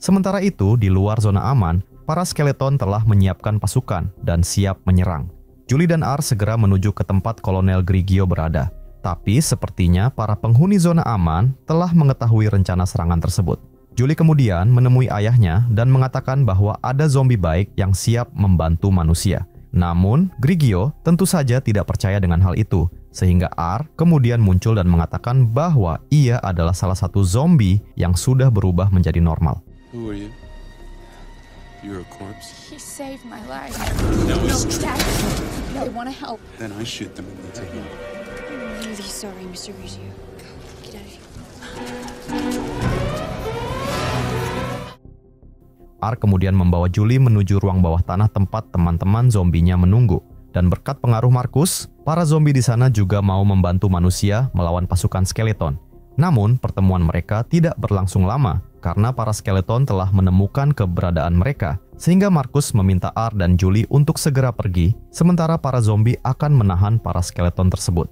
Sementara itu, di luar zona aman, para skeleton telah menyiapkan pasukan dan siap menyerang. Julie dan R segera menuju ke tempat Kolonel Grigio berada. Tapi sepertinya para penghuni zona aman telah mengetahui rencana serangan tersebut. Julie kemudian menemui ayahnya dan mengatakan bahwa ada zombie baik yang siap membantu manusia. Namun, Grigio tentu saja tidak percaya dengan hal itu, sehingga R kemudian muncul dan mengatakan bahwa ia adalah salah satu zombie yang sudah berubah menjadi normal. Who are you? You're a corpse? He saved my life. No, it's true. Dad, they want to help. Then I shoot them and they take me. I'm really sorry, Mr. Grigio. Get out of here. R kemudian membawa Julie menuju ruang bawah tanah tempat teman-teman zombinya menunggu. Dan berkat pengaruh Marcus, para zombie di sana juga mau membantu manusia melawan pasukan skeleton. Namun, pertemuan mereka tidak berlangsung lama karena para skeleton telah menemukan keberadaan mereka, sehingga Marcus meminta R dan Julie untuk segera pergi, sementara para zombie akan menahan para skeleton tersebut.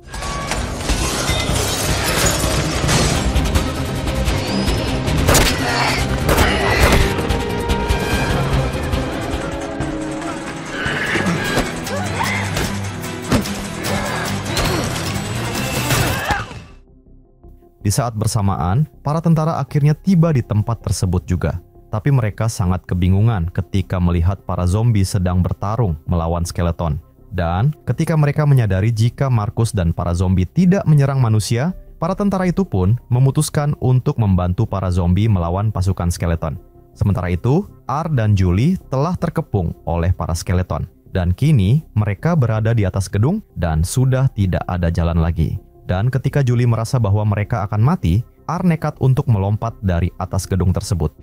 Di saat bersamaan, para tentara akhirnya tiba di tempat tersebut juga. Tapi mereka sangat kebingungan ketika melihat para zombie sedang bertarung melawan skeleton. Dan ketika mereka menyadari jika Marcus dan para zombie tidak menyerang manusia, para tentara itu pun memutuskan untuk membantu para zombie melawan pasukan skeleton. Sementara itu, R dan Julie telah terkepung oleh para skeleton. Dan kini mereka berada di atas gedung dan sudah tidak ada jalan lagi. Dan ketika Julie merasa bahwa mereka akan mati, R nekat untuk melompat dari atas gedung tersebut.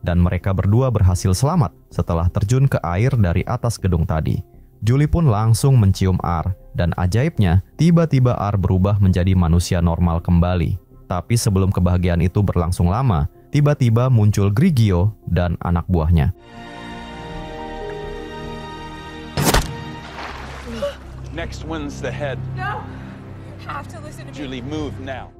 Dan mereka berdua berhasil selamat setelah terjun ke air dari atas gedung tadi. Julie pun langsung mencium R, dan ajaibnya, tiba-tiba R berubah menjadi manusia normal kembali. Tapi sebelum kebahagiaan itu berlangsung lama, tiba-tiba muncul Grigio dan anak buahnya. Next one's the head. No! You have to listen to me. Julie, move now.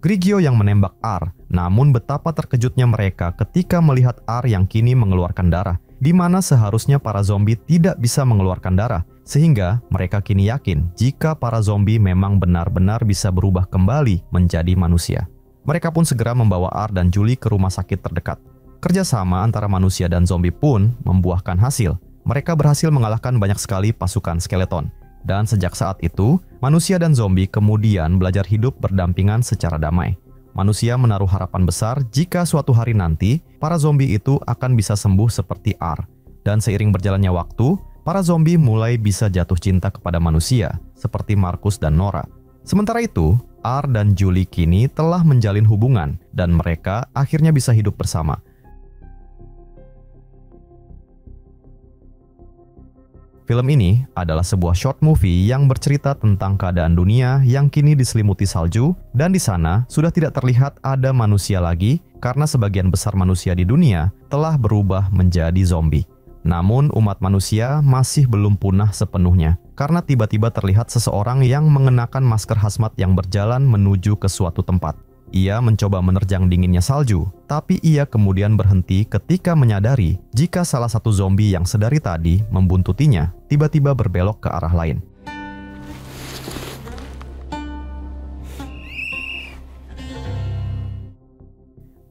Grigio yang menembak R, namun betapa terkejutnya mereka ketika melihat R yang kini mengeluarkan darah, di mana seharusnya para zombie tidak bisa mengeluarkan darah, sehingga mereka kini yakin jika para zombie memang benar-benar bisa berubah kembali menjadi manusia. Mereka pun segera membawa R dan Julie ke rumah sakit terdekat. Kerjasama antara manusia dan zombie pun membuahkan hasil. Mereka berhasil mengalahkan banyak sekali pasukan skeleton. Dan sejak saat itu, manusia dan zombie kemudian belajar hidup berdampingan secara damai. Manusia menaruh harapan besar jika suatu hari nanti, para zombie itu akan bisa sembuh seperti R. Dan seiring berjalannya waktu, para zombie mulai bisa jatuh cinta kepada manusia, seperti Marcus dan Nora. Sementara itu, R dan Julie kini telah menjalin hubungan, dan mereka akhirnya bisa hidup bersama. Film ini adalah sebuah short movie yang bercerita tentang keadaan dunia yang kini diselimuti salju, dan di sana sudah tidak terlihat ada manusia lagi karena sebagian besar manusia di dunia telah berubah menjadi zombie. Namun umat manusia masih belum punah sepenuhnya karena tiba-tiba terlihat seseorang yang mengenakan masker hazmat yang berjalan menuju ke suatu tempat. Ia mencoba menerjang dinginnya salju, tapi ia kemudian berhenti ketika menyadari jika salah satu zombie yang sedari tadi membuntutinya tiba-tiba berbelok ke arah lain.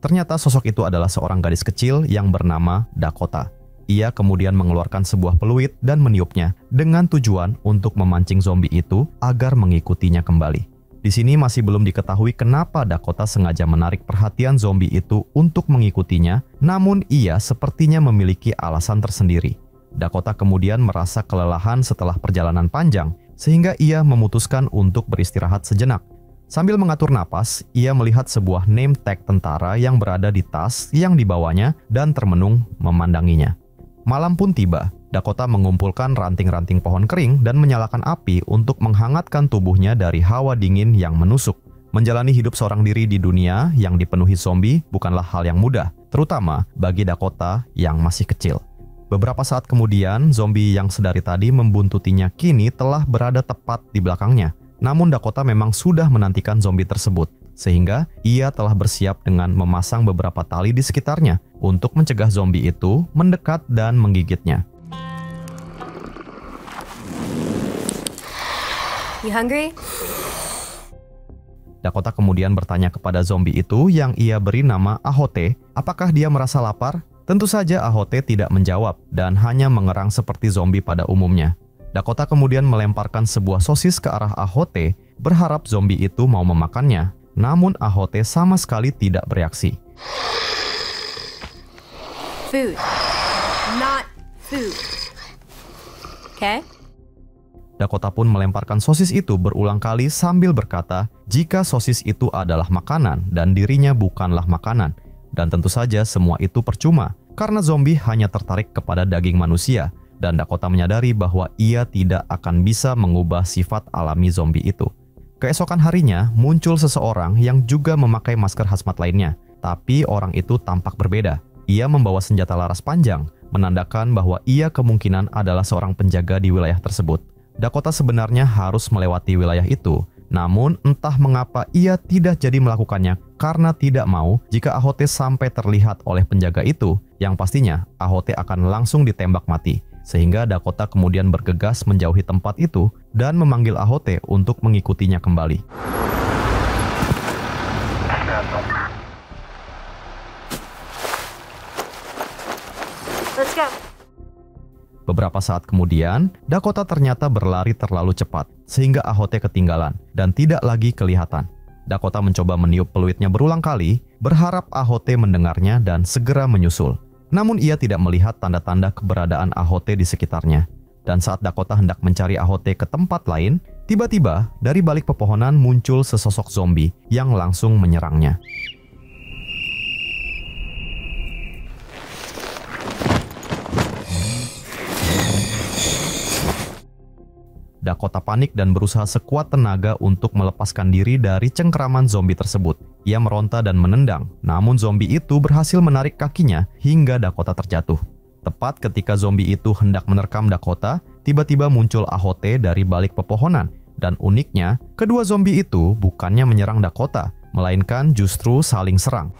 Ternyata sosok itu adalah seorang gadis kecil yang bernama Dakota. Ia kemudian mengeluarkan sebuah peluit dan meniupnya dengan tujuan untuk memancing zombie itu agar mengikutinya kembali. Di sini masih belum diketahui kenapa Dakota sengaja menarik perhatian zombie itu untuk mengikutinya, namun ia sepertinya memiliki alasan tersendiri. Dakota kemudian merasa kelelahan setelah perjalanan panjang, sehingga ia memutuskan untuk beristirahat sejenak. Sambil mengatur napas, ia melihat sebuah name tag tentara yang berada di tas yang dibawanya dan termenung memandanginya. Malam pun tiba. Dakota mengumpulkan ranting-ranting pohon kering dan menyalakan api untuk menghangatkan tubuhnya dari hawa dingin yang menusuk. Menjalani hidup seorang diri di dunia yang dipenuhi zombie bukanlah hal yang mudah, terutama bagi Dakota yang masih kecil. Beberapa saat kemudian, zombie yang sedari tadi membuntutinya kini telah berada tepat di belakangnya. Namun Dakota memang sudah menantikan zombie tersebut, sehingga ia telah bersiap dengan memasang beberapa tali di sekitarnya untuk mencegah zombie itu mendekat dan menggigitnya. You hungry? Dakota kemudian bertanya kepada zombie itu yang ia beri nama Ahote, apakah dia merasa lapar? Tentu saja Ahote tidak menjawab dan hanya mengerang seperti zombie pada umumnya. Dakota kemudian melemparkan sebuah sosis ke arah Ahote, berharap zombie itu mau memakannya. Namun Ahote sama sekali tidak bereaksi. Food, not food. Okay? Dakota pun melemparkan sosis itu berulang kali sambil berkata jika sosis itu adalah makanan dan dirinya bukanlah makanan. Dan tentu saja semua itu percuma karena zombie hanya tertarik kepada daging manusia, dan Dakota menyadari bahwa ia tidak akan bisa mengubah sifat alami zombie itu. Keesokan harinya muncul seseorang yang juga memakai masker hazmat lainnya, tapi orang itu tampak berbeda. Ia membawa senjata laras panjang, menandakan bahwa ia kemungkinan adalah seorang penjaga di wilayah tersebut. Dakota sebenarnya harus melewati wilayah itu, namun entah mengapa ia tidak jadi melakukannya karena tidak mau jika Ahote sampai terlihat oleh penjaga itu, yang pastinya Ahote akan langsung ditembak mati. Sehingga Dakota kemudian bergegas menjauhi tempat itu dan memanggil Ahote untuk mengikutinya kembali. Let's go. Beberapa saat kemudian, Dakota ternyata berlari terlalu cepat, sehingga Ahote ketinggalan dan tidak lagi kelihatan. Dakota mencoba meniup peluitnya berulang kali, berharap Ahote mendengarnya dan segera menyusul. Namun ia tidak melihat tanda-tanda keberadaan Ahote di sekitarnya. Dan saat Dakota hendak mencari Ahote ke tempat lain, tiba-tiba dari balik pepohonan muncul sesosok zombie yang langsung menyerangnya. Dakota panik dan berusaha sekuat tenaga untuk melepaskan diri dari cengkeraman zombie tersebut. Ia meronta dan menendang, namun zombie itu berhasil menarik kakinya hingga Dakota terjatuh. Tepat ketika zombie itu hendak menerkam Dakota, tiba-tiba muncul Ahote dari balik pepohonan. Dan uniknya, kedua zombie itu bukannya menyerang Dakota, melainkan justru saling serang.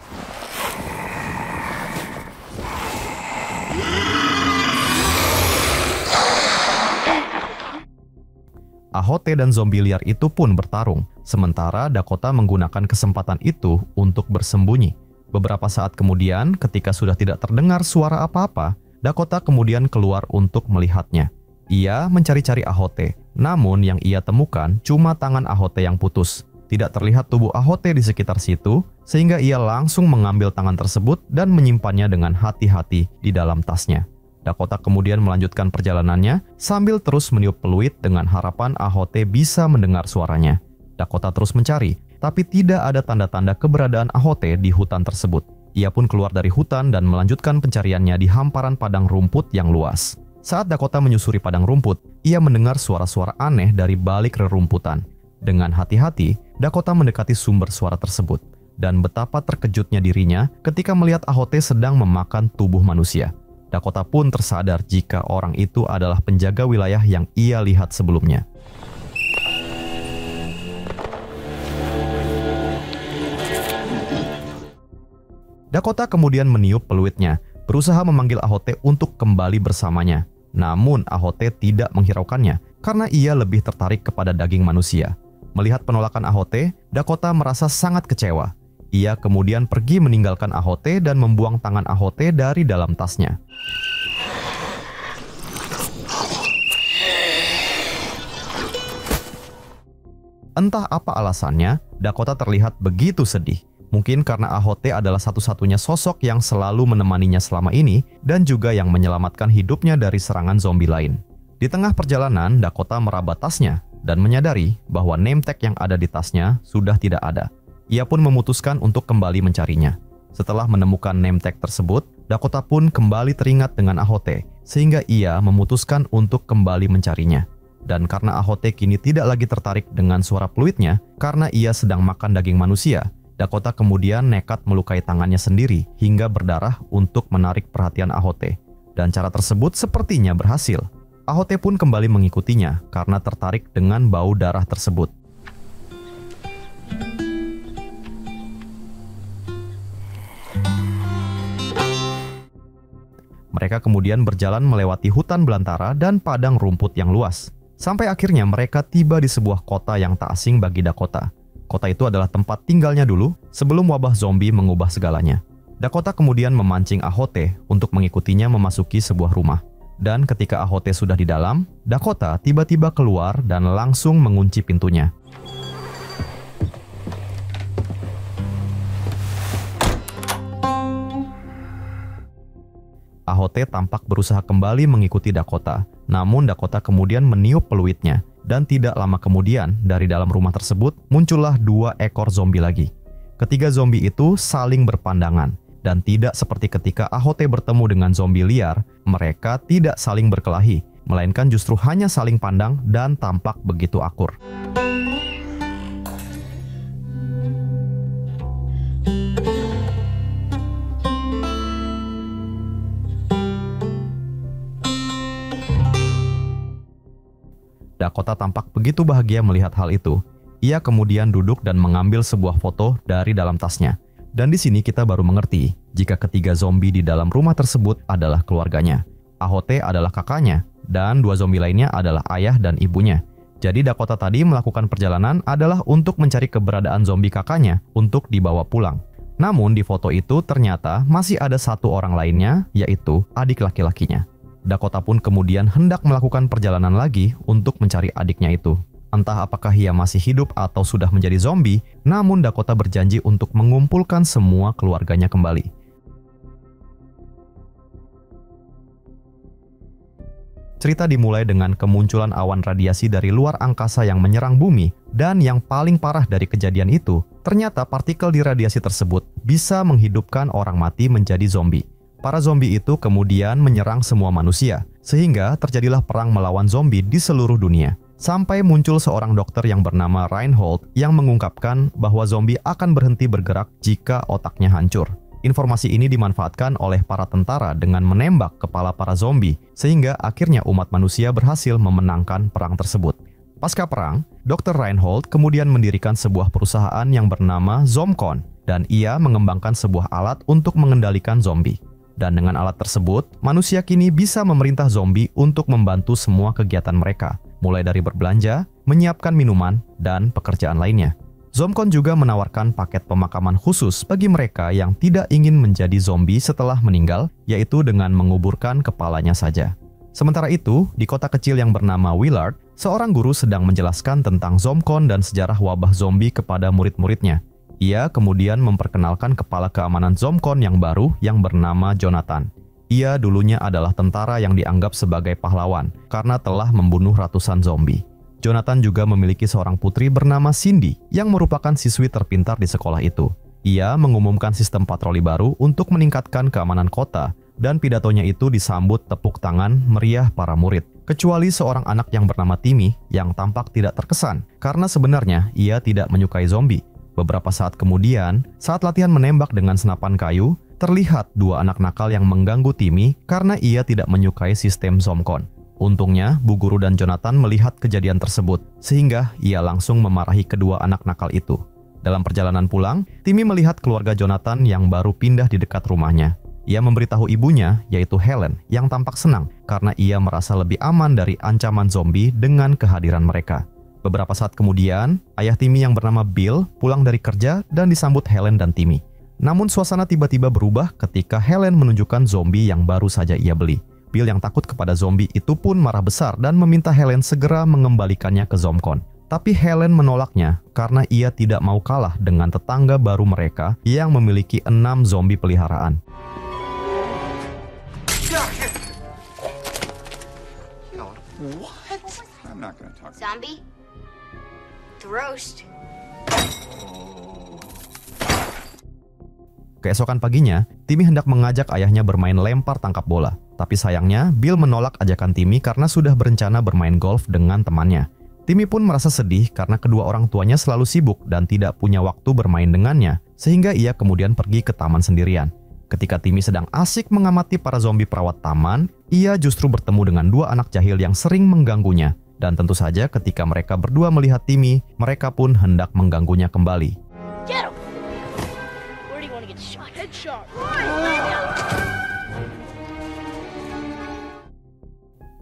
Ahote dan zombie liar itu pun bertarung, sementara Dakota menggunakan kesempatan itu untuk bersembunyi. Beberapa saat kemudian, ketika sudah tidak terdengar suara apa-apa, Dakota kemudian keluar untuk melihatnya. Ia mencari-cari Ahote, namun yang ia temukan cuma tangan Ahote yang putus. Tidak terlihat tubuh Ahote di sekitar situ, sehingga ia langsung mengambil tangan tersebut dan menyimpannya dengan hati-hati di dalam tasnya. Dakota kemudian melanjutkan perjalanannya sambil terus meniup peluit dengan harapan Ahote bisa mendengar suaranya. Dakota terus mencari, tapi tidak ada tanda-tanda keberadaan Ahote di hutan tersebut. Ia pun keluar dari hutan dan melanjutkan pencariannya di hamparan padang rumput yang luas. Saat Dakota menyusuri padang rumput, ia mendengar suara-suara aneh dari balik rerumputan. Dengan hati-hati, Dakota mendekati sumber suara tersebut. Dan betapa terkejutnya dirinya ketika melihat Ahote sedang memakan tubuh manusia. Dakota pun tersadar jika orang itu adalah penjaga wilayah yang ia lihat sebelumnya. Dakota kemudian meniup peluitnya, berusaha memanggil Ahote untuk kembali bersamanya. Namun Ahote tidak menghiraukannya karena ia lebih tertarik kepada daging manusia. Melihat penolakan Ahote, Dakota merasa sangat kecewa. Ia kemudian pergi meninggalkan Ahote dan membuang tangan Ahote dari dalam tasnya. Entah apa alasannya, Dakota terlihat begitu sedih. Mungkin karena Ahote adalah satu-satunya sosok yang selalu menemaninya selama ini dan juga yang menyelamatkan hidupnya dari serangan zombie lain. Di tengah perjalanan, Dakota meraba tasnya dan menyadari bahwa name tag yang ada di tasnya sudah tidak ada. Ia pun memutuskan untuk kembali mencarinya. Setelah menemukan name tag tersebut, Dakota pun kembali teringat dengan Ahote, sehingga ia memutuskan untuk kembali mencarinya. Dan karena Ahote kini tidak lagi tertarik dengan suara peluitnya, karena ia sedang makan daging manusia, Dakota kemudian nekat melukai tangannya sendiri hingga berdarah untuk menarik perhatian Ahote. Dan cara tersebut sepertinya berhasil. Ahote pun kembali mengikutinya karena tertarik dengan bau darah tersebut. Mereka kemudian berjalan melewati hutan belantara dan padang rumput yang luas. Sampai akhirnya mereka tiba di sebuah kota yang tak asing bagi Dakota. Kota itu adalah tempat tinggalnya dulu sebelum wabah zombie mengubah segalanya. Dakota kemudian memancing Ahote untuk mengikutinya memasuki sebuah rumah. Dan ketika Ahote sudah di dalam, Dakota tiba-tiba keluar dan langsung mengunci pintunya. Ahote tampak berusaha kembali mengikuti Dakota, namun Dakota kemudian meniup peluitnya, dan tidak lama kemudian dari dalam rumah tersebut muncullah 2 ekor zombie lagi. Ketiga zombie itu saling berpandangan, dan tidak seperti ketika Ahote bertemu dengan zombie liar, mereka tidak saling berkelahi, melainkan justru hanya saling pandang dan tampak begitu akur. Dakota tampak begitu bahagia melihat hal itu. Ia kemudian duduk dan mengambil sebuah foto dari dalam tasnya. Dan di sini kita baru mengerti jika ketiga zombie di dalam rumah tersebut adalah keluarganya. Ahote adalah kakaknya, dan 2 zombie lainnya adalah ayah dan ibunya. Jadi Dakota tadi melakukan perjalanan adalah untuk mencari keberadaan zombie kakaknya untuk dibawa pulang. Namun di foto itu ternyata masih ada 1 orang lainnya, yaitu adik laki-lakinya. Dakota pun kemudian hendak melakukan perjalanan lagi untuk mencari adiknya itu. Entah apakah ia masih hidup atau sudah menjadi zombie, namun Dakota berjanji untuk mengumpulkan semua keluarganya kembali. Cerita dimulai dengan kemunculan awan radiasi dari luar angkasa yang menyerang bumi, dan yang paling parah dari kejadian itu, ternyata partikel di radiasi tersebut bisa menghidupkan orang mati menjadi zombie. Para zombie itu kemudian menyerang semua manusia, sehingga terjadilah perang melawan zombie di seluruh dunia. Sampai muncul seorang dokter yang bernama Reinhold yang mengungkapkan bahwa zombie akan berhenti bergerak jika otaknya hancur. Informasi ini dimanfaatkan oleh para tentara dengan menembak kepala para zombie, sehingga akhirnya umat manusia berhasil memenangkan perang tersebut. Pasca perang, Dr. Reinhold kemudian mendirikan sebuah perusahaan yang bernama Zomcon, dan ia mengembangkan sebuah alat untuk mengendalikan zombie. Dan dengan alat tersebut, manusia kini bisa memerintah zombie untuk membantu semua kegiatan mereka, mulai dari berbelanja, menyiapkan minuman, dan pekerjaan lainnya. Zomcon juga menawarkan paket pemakaman khusus bagi mereka yang tidak ingin menjadi zombie setelah meninggal, yaitu dengan menguburkan kepalanya saja. Sementara itu, di kota kecil yang bernama Willard, seorang guru sedang menjelaskan tentang Zomcon dan sejarah wabah zombie kepada murid-muridnya. Ia kemudian memperkenalkan kepala keamanan Zomcon yang baru yang bernama Jonathan. Ia dulunya adalah tentara yang dianggap sebagai pahlawan karena telah membunuh ratusan zombie. Jonathan juga memiliki seorang putri bernama Cindy yang merupakan siswi terpintar di sekolah itu. Ia mengumumkan sistem patroli baru untuk meningkatkan keamanan kota, dan pidatonya itu disambut tepuk tangan meriah para murid. Kecuali seorang anak yang bernama Timmy yang tampak tidak terkesan karena sebenarnya ia tidak menyukai zombie. Beberapa saat kemudian, saat latihan menembak dengan senapan kayu, terlihat dua anak nakal yang mengganggu Timmy karena ia tidak menyukai sistem Zomcon. Untungnya, Bu Guru dan Jonathan melihat kejadian tersebut, sehingga ia langsung memarahi kedua anak nakal itu. Dalam perjalanan pulang, Timmy melihat keluarga Jonathan yang baru pindah di dekat rumahnya. Ia memberitahu ibunya, yaitu Helen, yang tampak senang karena ia merasa lebih aman dari ancaman zombie dengan kehadiran mereka. Beberapa saat kemudian, ayah Timmy yang bernama Bill pulang dari kerja dan disambut Helen dan Timmy. Namun suasana tiba-tiba berubah ketika Helen menunjukkan zombie yang baru saja ia beli. Bill yang takut kepada zombie itu pun marah besar dan meminta Helen segera mengembalikannya ke Zomcon. Tapi Helen menolaknya karena ia tidak mau kalah dengan tetangga baru mereka yang memiliki 6 zombie peliharaan. What? I'm not gonna talk. Zombie? The roast. Keesokan paginya, Timmy hendak mengajak ayahnya bermain lempar tangkap bola. Tapi sayangnya, Bill menolak ajakan Timmy karena sudah berencana bermain golf dengan temannya. Timmy pun merasa sedih karena kedua orang tuanya selalu sibuk dan tidak punya waktu bermain dengannya, sehingga ia kemudian pergi ke taman sendirian. Ketika Timmy sedang asik mengamati para zombie perawat taman, ia justru bertemu dengan dua anak jahil yang sering mengganggunya. Dan tentu saja ketika mereka berdua melihat Timmy, mereka pun hendak mengganggunya kembali. Get him! Where do you want to get shot? Headshot!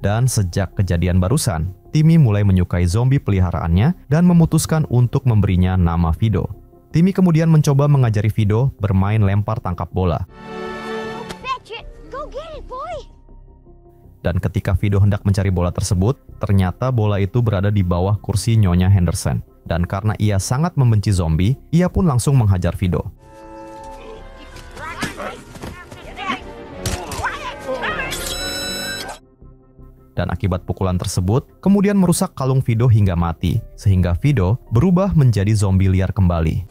Dan sejak kejadian barusan, Timmy mulai menyukai zombie peliharaannya dan memutuskan untuk memberinya nama Fido. Timmy kemudian mencoba mengajari Fido bermain lempar tangkap bola. Go get it, boy! Dan ketika Fido hendak mencari bola tersebut, ternyata bola itu berada di bawah kursi Nyonya Henderson. Dan karena ia sangat membenci zombie, ia pun langsung menghajar Fido. Dan akibat pukulan tersebut, kemudian merusak kalung Fido hingga mati, sehingga Fido berubah menjadi zombie liar kembali.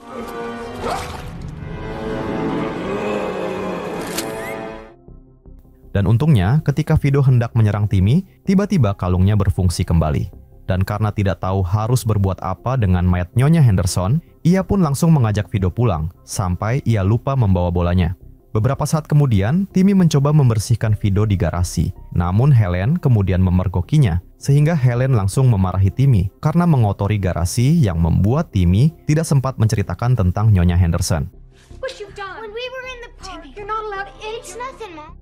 Dan untungnya, ketika Fido hendak menyerang Timmy, tiba-tiba kalungnya berfungsi kembali. Dan karena tidak tahu harus berbuat apa dengan mayat Nyonya Henderson, ia pun langsung mengajak Fido pulang, sampai ia lupa membawa bolanya. Beberapa saat kemudian, Timmy mencoba membersihkan Fido di garasi. Namun Helen kemudian memergokinya, sehingga Helen langsung memarahi Timmy karena mengotori garasi yang membuat Timmy tidak sempat menceritakan tentang Nyonya Henderson. What you done? When we were in the park, you're not allowed to eat. It's nothing, Mom.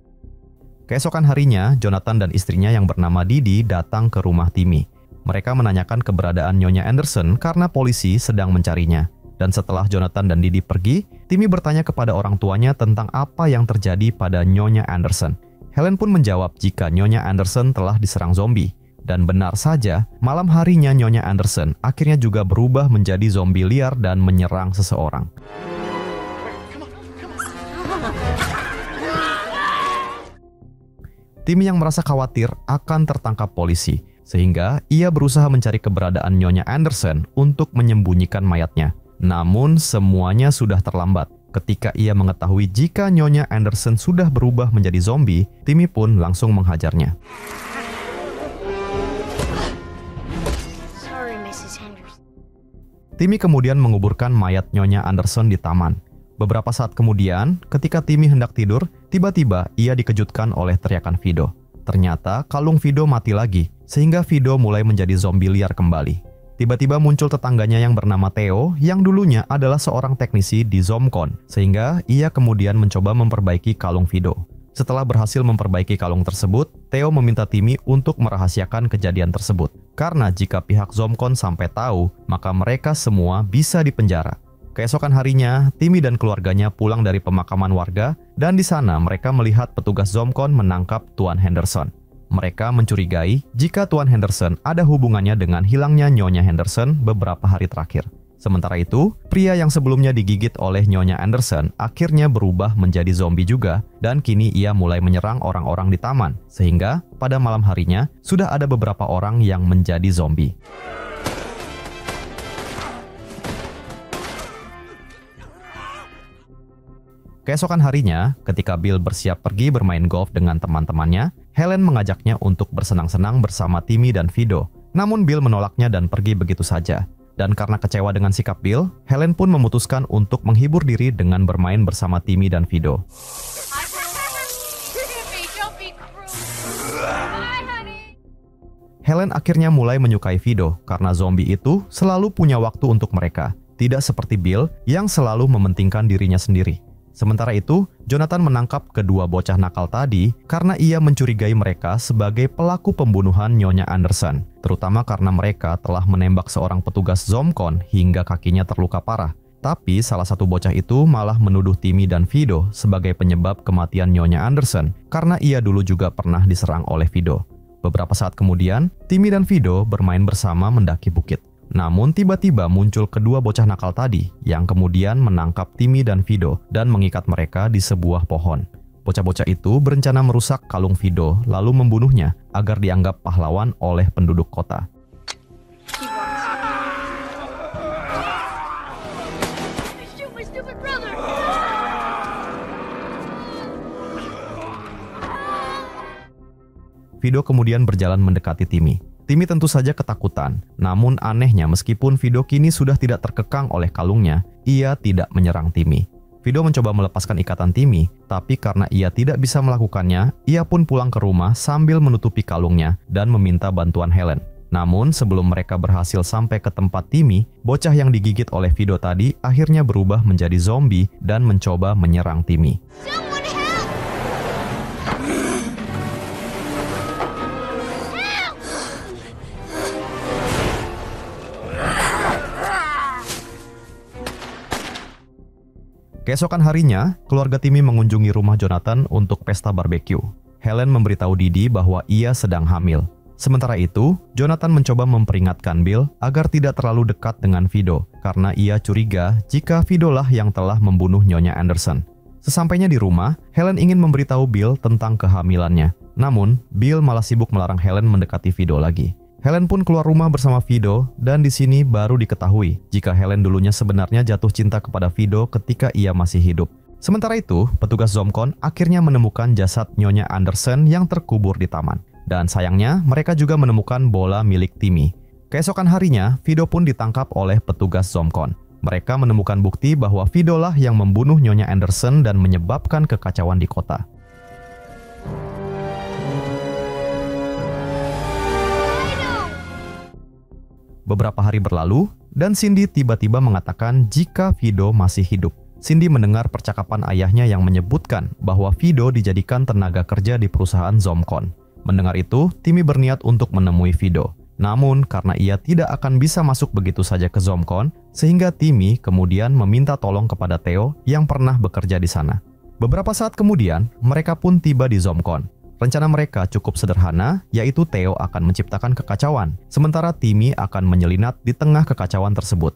Keesokan harinya, Jonathan dan istrinya yang bernama Didi datang ke rumah Timmy. Mereka menanyakan keberadaan Nyonya Anderson karena polisi sedang mencarinya. Dan setelah Jonathan dan Didi pergi, Timmy bertanya kepada orang tuanya tentang apa yang terjadi pada Nyonya Anderson. Helen pun menjawab jika Nyonya Anderson telah diserang zombie. Dan benar saja, malam harinya Nyonya Anderson akhirnya juga berubah menjadi zombie liar dan menyerang seseorang. Timmy yang merasa khawatir akan tertangkap polisi, sehingga ia berusaha mencari keberadaan Nyonya Anderson untuk menyembunyikan mayatnya. Namun semuanya sudah terlambat. Ketika ia mengetahui jika Nyonya Anderson sudah berubah menjadi zombie, Timmy pun langsung menghajarnya. Sorry, Mrs. Henderson. Timmy kemudian menguburkan mayat Nyonya Anderson di taman. Beberapa saat kemudian, ketika Timmy hendak tidur, tiba-tiba ia dikejutkan oleh teriakan Fido. Ternyata kalung Fido mati lagi, sehingga Fido mulai menjadi zombie liar kembali. Tiba-tiba muncul tetangganya yang bernama Theo, yang dulunya adalah seorang teknisi di Zomcon, sehingga ia kemudian mencoba memperbaiki kalung Fido. Setelah berhasil memperbaiki kalung tersebut, Theo meminta Timmy untuk merahasiakan kejadian tersebut. Karena jika pihak Zomcon sampai tahu, maka mereka semua bisa dipenjara. Keesokan harinya, Timmy dan keluarganya pulang dari pemakaman warga, dan di sana mereka melihat petugas Zomcon menangkap Tuan Henderson. Mereka mencurigai jika Tuan Henderson ada hubungannya dengan hilangnya Nyonya Henderson beberapa hari terakhir. Sementara itu, pria yang sebelumnya digigit oleh Nyonya Anderson akhirnya berubah menjadi zombie juga, dan kini ia mulai menyerang orang-orang di taman, sehingga pada malam harinya sudah ada beberapa orang yang menjadi zombie. Keesokan harinya, ketika Bill bersiap pergi bermain golf dengan teman-temannya, Helen mengajaknya untuk bersenang-senang bersama Timmy dan Fido. Namun Bill menolaknya dan pergi begitu saja. Dan karena kecewa dengan sikap Bill, Helen pun memutuskan untuk menghibur diri dengan bermain bersama Timmy dan Fido. Helen akhirnya mulai menyukai Fido karena zombie itu selalu punya waktu untuk mereka, tidak seperti Bill yang selalu mementingkan dirinya sendiri. Sementara itu, Jonathan menangkap kedua bocah nakal tadi karena ia mencurigai mereka sebagai pelaku pembunuhan Nyonya Anderson, terutama karena mereka telah menembak seorang petugas Zomcon hingga kakinya terluka parah. Tapi salah satu bocah itu malah menuduh Timmy dan Fido sebagai penyebab kematian Nyonya Anderson karena ia dulu juga pernah diserang oleh Fido. Beberapa saat kemudian, Timmy dan Fido bermain bersama mendaki bukit. Namun tiba-tiba muncul kedua bocah nakal tadi yang kemudian menangkap Timmy dan Fido dan mengikat mereka di sebuah pohon. Bocah-bocah itu berencana merusak kalung Fido lalu membunuhnya agar dianggap pahlawan oleh penduduk kota. Fido kemudian berjalan mendekati Timmy. Timmy tentu saja ketakutan, namun anehnya meskipun Fido kini sudah tidak terkekang oleh kalungnya, ia tidak menyerang Timmy. Fido mencoba melepaskan ikatan Timmy, tapi karena ia tidak bisa melakukannya, ia pun pulang ke rumah sambil menutupi kalungnya dan meminta bantuan Helen. Namun sebelum mereka berhasil sampai ke tempat Timmy, bocah yang digigit oleh Fido tadi akhirnya berubah menjadi zombie dan mencoba menyerang Timmy. Keesokan harinya, keluarga Timmy mengunjungi rumah Jonathan untuk pesta barbeque. Helen memberitahu Didi bahwa ia sedang hamil. Sementara itu, Jonathan mencoba memperingatkan Bill agar tidak terlalu dekat dengan Fido, karena ia curiga jika Fido lah yang telah membunuh Nyonya Anderson. Sesampainya di rumah, Helen ingin memberitahu Bill tentang kehamilannya. Namun, Bill malah sibuk melarang Helen mendekati Fido lagi. Helen pun keluar rumah bersama Fido, dan di sini baru diketahui jika Helen dulunya sebenarnya jatuh cinta kepada Fido ketika ia masih hidup. Sementara itu, petugas Zomcon akhirnya menemukan jasad Nyonya Anderson yang terkubur di taman. Dan sayangnya, mereka juga menemukan bola milik Timmy. Keesokan harinya, Fido pun ditangkap oleh petugas Zomcon. Mereka menemukan bukti bahwa Fido lah yang membunuh Nyonya Anderson dan menyebabkan kekacauan di kota. Beberapa hari berlalu, dan Cindy tiba-tiba mengatakan jika Fido masih hidup. Cindy mendengar percakapan ayahnya yang menyebutkan bahwa Fido dijadikan tenaga kerja di perusahaan Zomcon. Mendengar itu, Timmy berniat untuk menemui Fido. Namun, karena ia tidak akan bisa masuk begitu saja ke Zomcon, sehingga Timmy kemudian meminta tolong kepada Theo yang pernah bekerja di sana. Beberapa saat kemudian, mereka pun tiba di Zomcon. Rencana mereka cukup sederhana, yaitu Theo akan menciptakan kekacauan, sementara Timmy akan menyelinap di tengah kekacauan tersebut.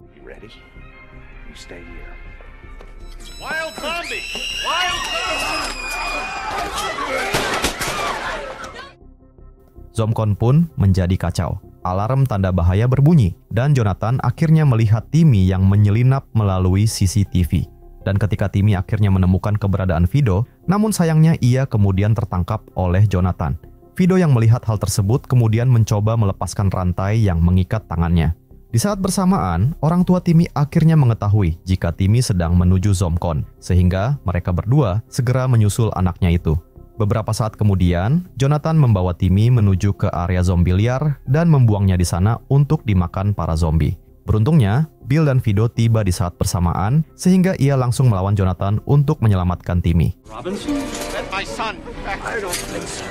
Zomcon pun menjadi kacau. Alarm tanda bahaya berbunyi, dan Jonathan akhirnya melihat Timmy yang menyelinap melalui CCTV. Dan ketika Timmy akhirnya menemukan keberadaan Fido, namun sayangnya ia kemudian tertangkap oleh Jonathan. Fido yang melihat hal tersebut kemudian mencoba melepaskan rantai yang mengikat tangannya. Di saat bersamaan, orang tua Timmy akhirnya mengetahui jika Timmy sedang menuju ZomCon, sehingga mereka berdua segera menyusul anaknya itu. Beberapa saat kemudian, Jonathan membawa Timmy menuju ke area zombie liar dan membuangnya di sana untuk dimakan para zombie. Beruntungnya, Bill dan Fido tiba di saat bersamaan, sehingga ia langsung melawan Jonathan untuk menyelamatkan Timmy. Robinson? That's my son. I don't think so.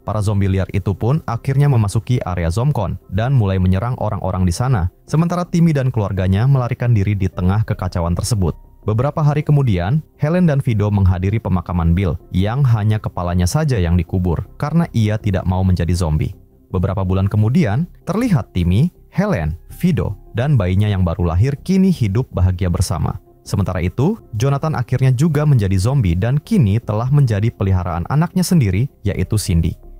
Para zombie liar itu pun akhirnya memasuki area ZomCon dan mulai menyerang orang-orang di sana, sementara Timmy dan keluarganya melarikan diri di tengah kekacauan tersebut. Beberapa hari kemudian, Helen dan Fido menghadiri pemakaman Bill yang hanya kepalanya saja yang dikubur karena ia tidak mau menjadi zombie. Beberapa bulan kemudian, terlihat Timmy, Helen, Fido, dan bayinya yang baru lahir kini hidup bahagia bersama. Sementara itu, Jonathan akhirnya juga menjadi zombie dan kini telah menjadi peliharaan anaknya sendiri, yaitu Cindy.